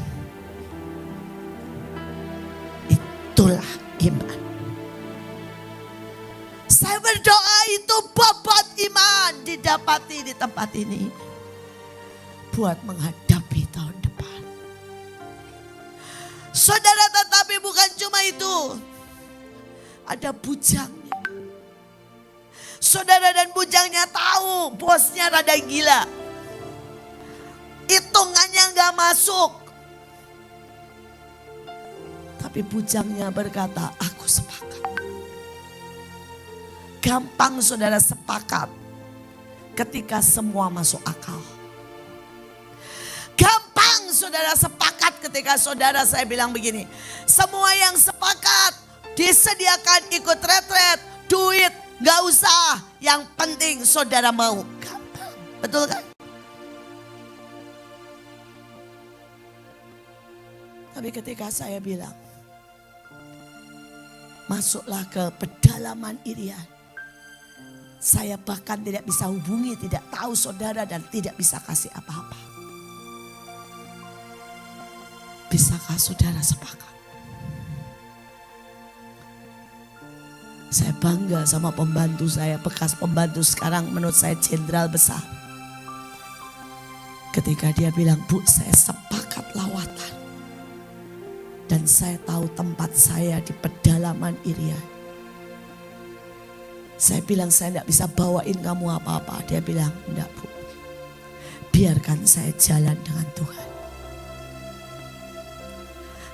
Itulah iman. Saya berdoa itu bobot iman didapati di tempat ini buat menghadapi tahun depan. Saudara, tetapi bukan cuma itu, ada bujangnya. Saudara, dan bujangnya tahu bosnya rada gila. Hitungannya gak masuk. Tapi bujangnya berkata, aku sepakat. Gampang saudara sepakat ketika semua masuk akal. Gampang saudara sepakat ketika saudara, saya bilang begini, semua yang sepakat disediakan ikut retret, duit gak usah, yang penting saudara mau. Gampang, betul kan? Tapi ketika saya bilang, masuklah ke pedalaman Irian, saya bahkan tidak bisa hubungi, tidak tahu saudara, dan tidak bisa kasih apa-apa. Bisakah saudara sepakat? Saya bangga sama pembantu saya, bekas pembantu sekarang menurut saya jenderal besar. Ketika dia bilang, "Bu, saya sepakat lawatan. Dan saya tahu tempat saya di pedalaman Irian." Saya bilang, "Saya tidak bisa bawain kamu apa-apa." Dia bilang, "Enggak, Bu. Biarkan saya jalan dengan Tuhan."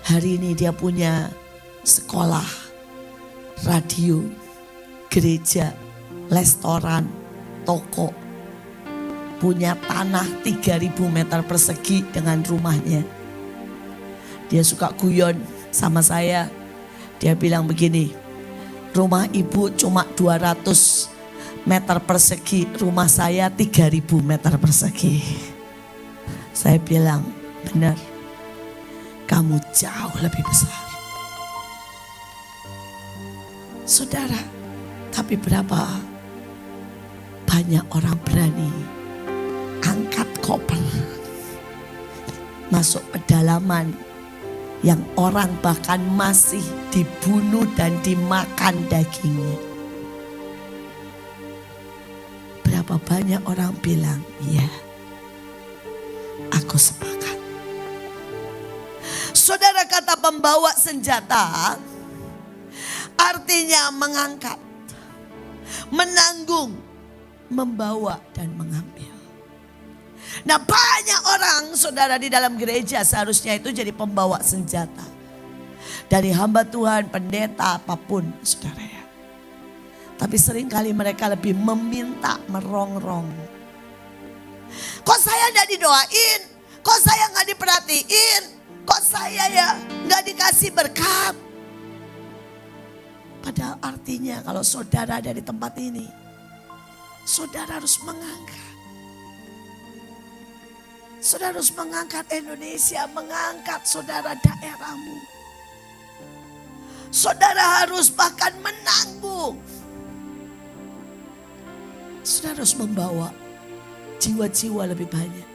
Hari ini dia punya sekolah, radio, gereja, restoran, toko. Punya tanah 3.000 meter persegi dengan rumahnya. Dia suka guyon sama saya. Dia bilang begini, "Rumah ibu cuma 200 meter persegi, rumah saya 3.000 meter persegi." Saya bilang, "Benar, kamu jauh lebih besar." Saudara, tapi berapa banyak orang berani angkat koper, masuk pedalaman yang orang bahkan masih dibunuh dan dimakan dagingnya. Berapa banyak orang bilang, "Ya, aku sepakat." Saudara, kata pembawa senjata artinya mengangkat, menanggung, membawa dan mengambil. Nah, banyak orang saudara di dalam gereja seharusnya itu jadi pembawa senjata. Dari hamba Tuhan, pendeta, apapun saudara ya. Tapi seringkali mereka lebih meminta, merongrong. Kok saya gak didoain? Kok saya gak diperhatiin? Kok saya ya gak dikasih berkat? Padahal artinya kalau saudara ada di tempat ini, saudara harus mengangkat. Saudara harus mengangkat Indonesia, mengangkat saudara daerahmu. Saudara harus bahkan menanggung. Saudara harus membawa jiwa-jiwa lebih banyak.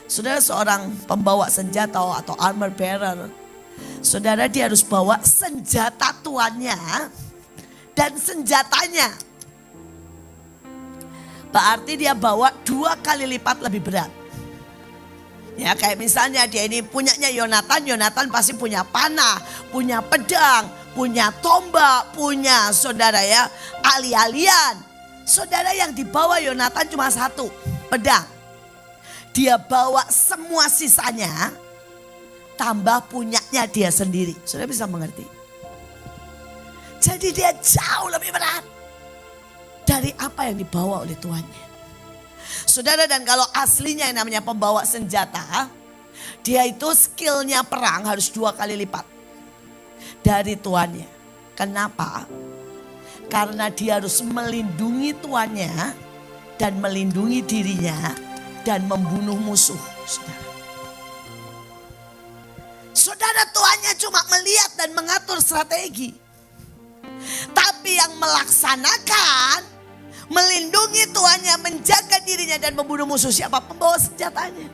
Saudara seorang pembawa senjata atau armor bearer. Saudara, dia harus bawa senjata tuannya dan senjatanya. Berarti dia bawa 2 kali lipat lebih berat. Ya, kayak misalnya dia ini punyanya Yonatan, Yonatan pasti punya panah, punya pedang, punya tombak, punya saudara ya ali-alian. Saudara, yang dibawa Yonatan cuma 1, pedang. Dia bawa semua sisanya, tambah punyanya dia sendiri. Saudara bisa mengerti? Jadi dia jauh lebih berat dari apa yang dibawa oleh tuannya. Saudara, dan kalau aslinya yang namanya pembawa senjata, dia itu skillnya perang harus 2 kali lipat dari tuannya. Kenapa? Karena dia harus melindungi tuannya dan melindungi dirinya dan membunuh musuh. Saudara, tuannya cuma melihat dan mengatur strategi. Tapi yang melaksanakan, melindungi tuannya, menjaga dirinya dan membunuh musuh, siapa? Pembawa senjatanya.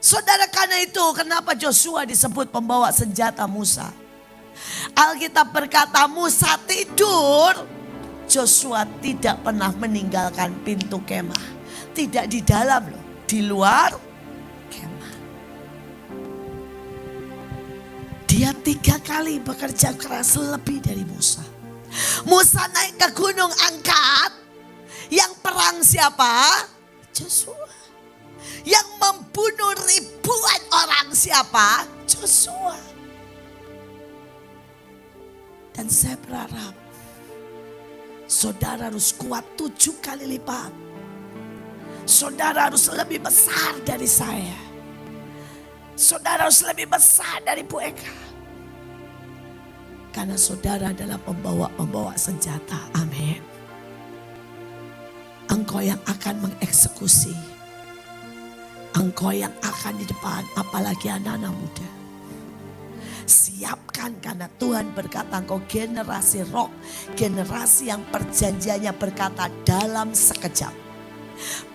Saudara, karena itu kenapa Joshua disebut pembawa senjata Musa. Alkitab berkata Musa tidur, Joshua tidak pernah meninggalkan pintu kemah. Tidak di dalam loh, di luar kemah. Dia 3 kali bekerja keras lebih dari Musa. Musa naik ke gunung angkat. Yang perang siapa? Joshua. Yang membunuh ribuan orang siapa? Joshua. Dan saya berharap saudara harus kuat 7 kali lipat. Saudara harus lebih besar dari saya. Saudara harus lebih besar dari Bu Eka. Karena saudara adalah pembawa-pembawa senjata. Amin. Engkau yang akan mengeksekusi. Engkau yang akan di depan, apalagi anak-anak muda. Siapkan, karena Tuhan berkata engkau generasi roh. Generasi yang perjanjiannya berkata dalam sekejap.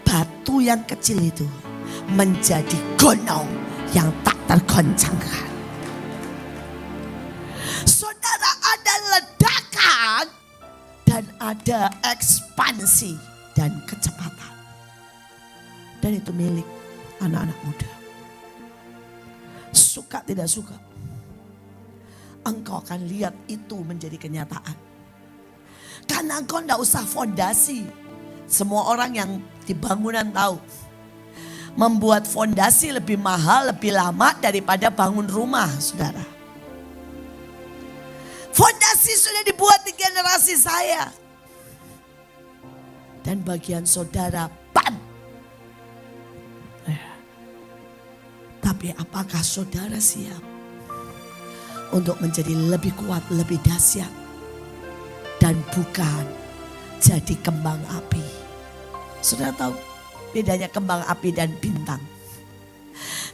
Batu yang kecil itu menjadi gunung yang tak tergoncangkan. ada ekspansi dan kecepatan. Dan itu milik anak-anak muda. Suka tidak suka, engkau akan lihat itu menjadi kenyataan. Karena engkau tidak usah fondasi. Semua orang yang di bangunan tahu. Membuat fondasi lebih mahal, lebih lama daripada bangun rumah, saudara. Fondasi sudah dibuat di generasi saya. Dan bagian saudara, ban. Tapi apakah saudara siap untuk menjadi lebih kuat, lebih dahsyat? Dan bukan jadi kembang api. Saudara tahu bedanya kembang api dan bintang.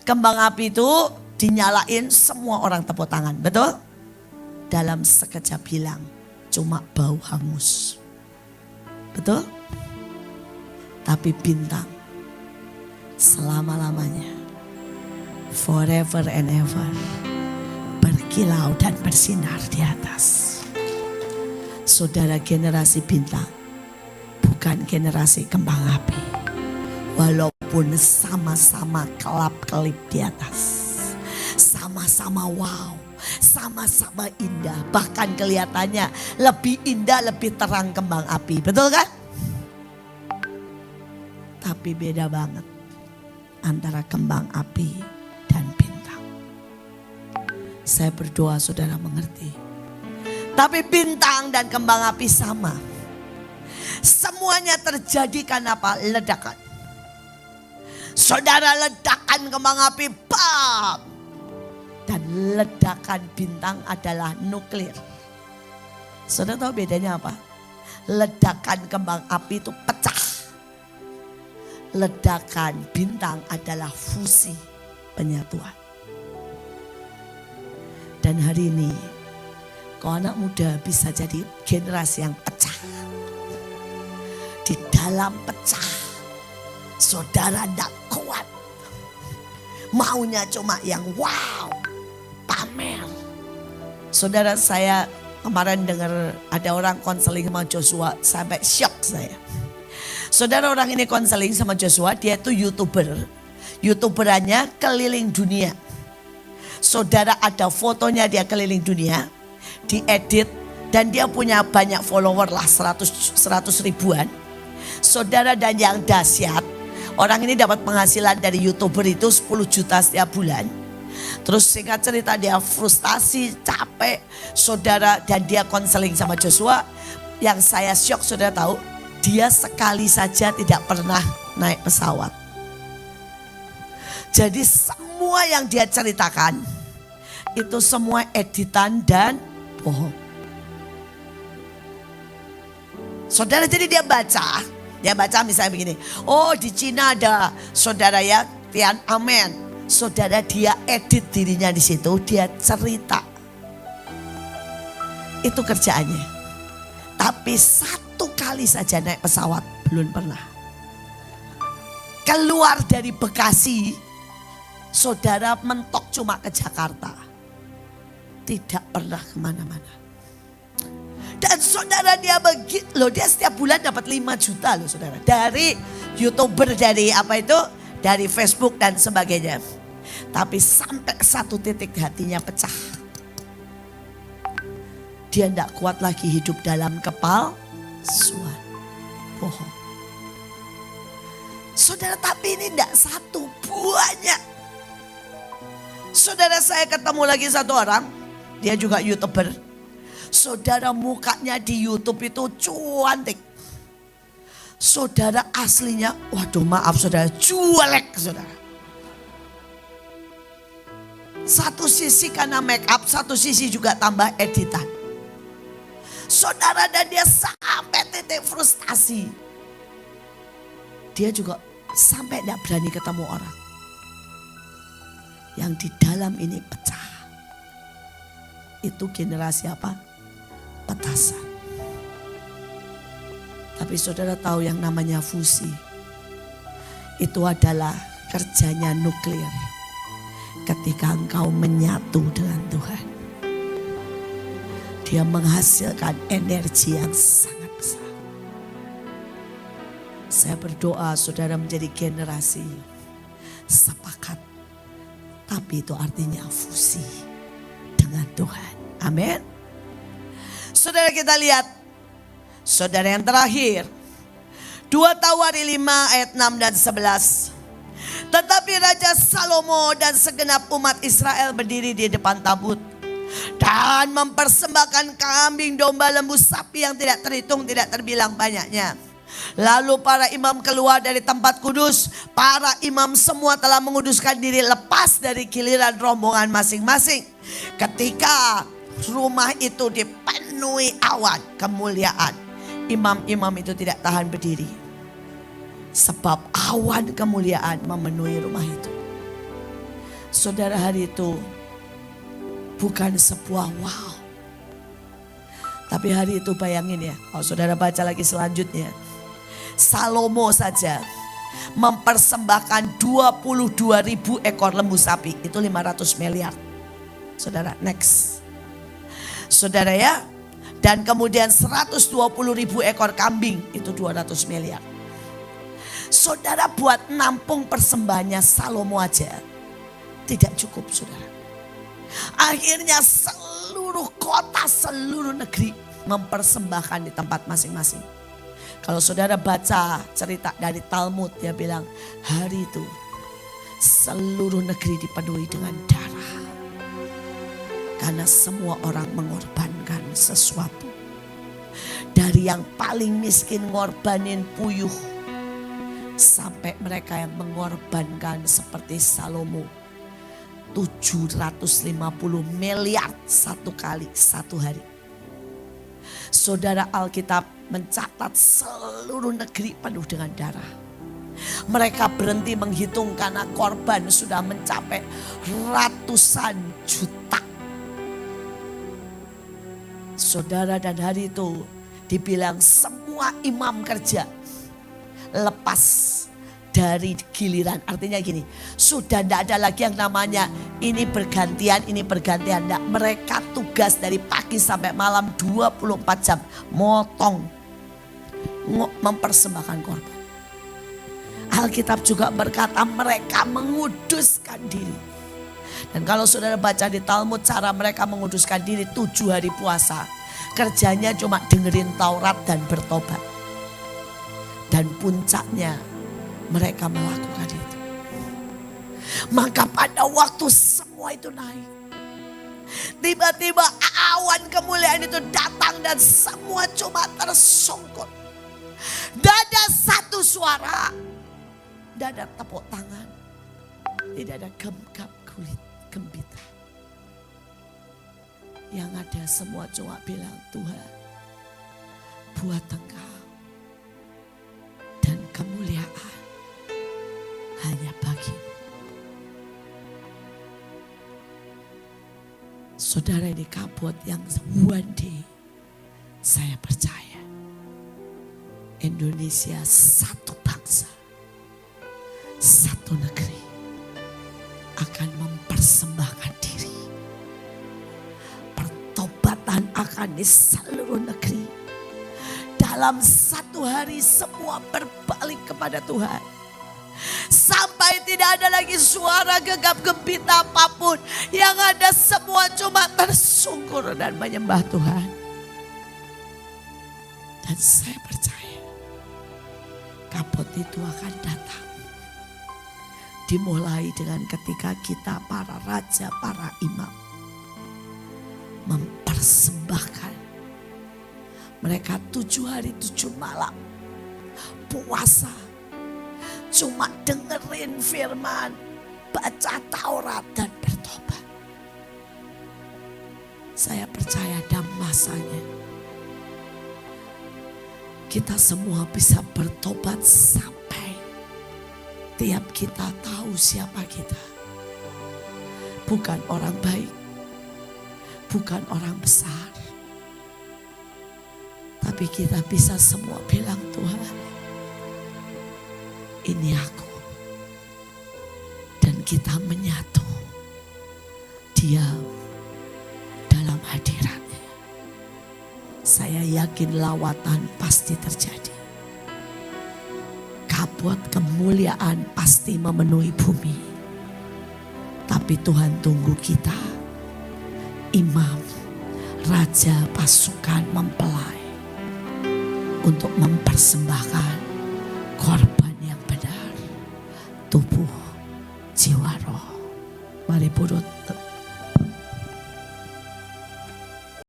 Kembang api itu dinyalain semua orang tepuk tangan, betul? Dalam sekejap hilang, cuma bau hangus. Betul? Tapi bintang selama-lamanya, forever and ever, berkilau dan bersinar di atas. Saudara generasi bintang, bukan generasi kembang api. Walaupun sama-sama kelap-kelip di atas. Sama-sama wow, sama-sama indah. Bahkan kelihatannya lebih indah, lebih terang kembang api. Betul kan? Tapi beda banget antara kembang api dan bintang. Saya berdoa saudara mengerti. Tapi bintang dan kembang api sama. Semuanya terjadi karena apa? Ledakan. Saudara, ledakan kembang api, bam. Dan ledakan bintang adalah nuklir. Saudara tahu bedanya apa? Ledakan kembang api itu pecah. Ledakan bintang adalah fusi, penyatuan. Dan hari ini, kau anak muda bisa jadi generasi yang pecah. Di dalam pecah, saudara tidak kuat. Maunya cuma yang wow, pamer. Saudara, saya kemarin dengar ada orang konseling sama Joshua, sampai shock saya. Saudara, orang ini konseling sama Joshua, dia itu YouTuber. YouTuberannya keliling dunia. Saudara, ada fotonya dia keliling dunia, diedit, dan dia punya banyak follower lah, 100 ribuan. Saudara, dan yang dahsyat, orang ini dapat penghasilan dari YouTuber itu 10 juta setiap bulan. Terus singkat cerita dia frustasi, capek, saudara, dan dia konseling sama Joshua. Yang saya syok, saudara tahu, dia sekali saja tidak pernah naik pesawat. Jadi semua yang dia ceritakan itu semua editan dan bohong. Saudara, jadi dia baca misalnya begini. Oh, di Cina ada saudara ya, Tiananmen. Saudara, dia edit dirinya di situ, dia cerita. Itu kerjaannya. Tapi satu kali saja naik pesawat belum pernah. Keluar dari Bekasi, saudara mentok cuma ke Jakarta. Tidak pernah kemana-mana. Dan saudara, dia begitu loh, dia setiap bulan dapat 5 juta loh saudara. Dari YouTuber, dari apa itu, dari Facebook dan sebagainya. Tapi sampai satu titik hatinya pecah. Dia tidak kuat lagi hidup dalam kepalsuan, bohong. Saudara, tapi ini tidak satu, banyak. Saudara, saya ketemu lagi satu orang, dia juga YouTuber. Saudara, mukanya di YouTube itu cantik. Saudara, aslinya, waduh maaf saudara, jualek saudara. Satu sisi karena make up, satu sisi juga tambah editan. Saudara, dan dia sampai titik frustasi. Dia juga sampai tidak berani ketemu orang. Yang di dalam ini pecah. Itu generasi apa? Petasan. Tapi saudara tahu yang namanya fusi. Itu adalah kerjanya nuklir. Ketika engkau menyatu dengan Tuhan. Dia menghasilkan energi yang sangat besar. Saya berdoa saudara menjadi generasi sepakat. Tapi itu artinya fusi dengan Tuhan. Amin. Saudara kita lihat. Saudara yang terakhir. 2 Tawari 5 ayat 6 dan 11. Tetapi Raja Salomo dan segenap umat Israel berdiri di depan tabut. Dan mempersembahkan kambing, domba, lembu, sapi yang tidak terhitung, tidak terbilang banyaknya. Lalu para imam keluar dari tempat kudus. Para imam semua telah menguduskan diri lepas dari giliran rombongan masing-masing. Ketika rumah itu dipenuhi awan kemuliaan, imam-imam itu tidak tahan berdiri. Sebab awan kemuliaan memenuhi rumah itu. Saudara, hari itu bukan sebuah wow. Tapi hari itu bayangin ya, kalau saudara baca lagi selanjutnya. Salomo saja mempersembahkan 22.000 ekor lembu sapi. Itu 500 miliar. Saudara, next. Saudara ya. Dan kemudian 120.000 ekor kambing. Itu 200 miliar. Saudara, buat nampung persembahannya Salomo aja tidak cukup, saudara. Akhirnya seluruh kota, seluruh negeri mempersembahkan di tempat masing-masing. Kalau saudara baca cerita dari Talmud, dia bilang hari itu seluruh negeri dipenuhi dengan darah. Karena semua orang mengorbankan sesuatu. Dari yang paling miskin ngorbanin puyuh, sampai mereka yang mengorbankan seperti Salomo 750 miliar satu kali satu hari. Saudara, Alkitab mencatat seluruh negeri penuh dengan darah. Mereka berhenti menghitung karena korban sudah mencapai ratusan juta. Saudara, dan hari itu dibilang semua imam kerja lepas dari giliran. Artinya gini, sudah tidak ada lagi yang namanya ini bergantian, ini bergantian. Tidak, mereka tugas dari pagi sampai malam 24 jam. Motong, mempersembahkan korban. Alkitab juga berkata mereka menguduskan diri. Dan kalau saudara baca di Talmud, cara mereka menguduskan diri 7 hari puasa. Kerjanya cuma dengerin Taurat dan bertobat. Dan puncaknya mereka melakukan itu. Maka pada waktu semua itu naik, tiba-tiba awan kemuliaan itu datang dan semua cuma tersungkur. Tidak ada satu suara, tidak ada tepuk tangan, tidak ada gemgam kulit gembira. Yang ada semua cuma bilang, Tuhan, buat Engkau dan kemuliaan hanya bagimu. Saudara, ini kabut yang one day saya percaya Indonesia satu bangsa, satu negeri akan mempersembahkan diri. Pertobatan akan di seluruh negeri. Dalam satu hari semua berbalik kepada Tuhan. Sampai tidak ada lagi suara gegap gempita apapun. Yang ada semua cuma tersungkur dan menyembah Tuhan. Dan saya percaya kabut itu akan datang. Dimulai dengan ketika kita para raja, para imam mempersembahkan. Mereka 7 hari 7 malam puasa. Cuma dengerin firman, baca Taurat dan bertobat. Saya percaya dalam masanya kita semua bisa bertobat sampai tiap kita tahu siapa kita. Bukan orang baik, bukan orang besar. Tapi kita bisa semua bilang, Tuhan, ini aku. Dan kita menyatu, diam dalam hadiratnya. Saya yakin lawatan pasti terjadi. buat kemuliaan pasti memenuhi bumi. Tapi Tuhan tunggu kita, imam, raja pasukan mempelai, untuk mempersembahkan korban yang benar, tubuh, jiwa, roh. Mari purut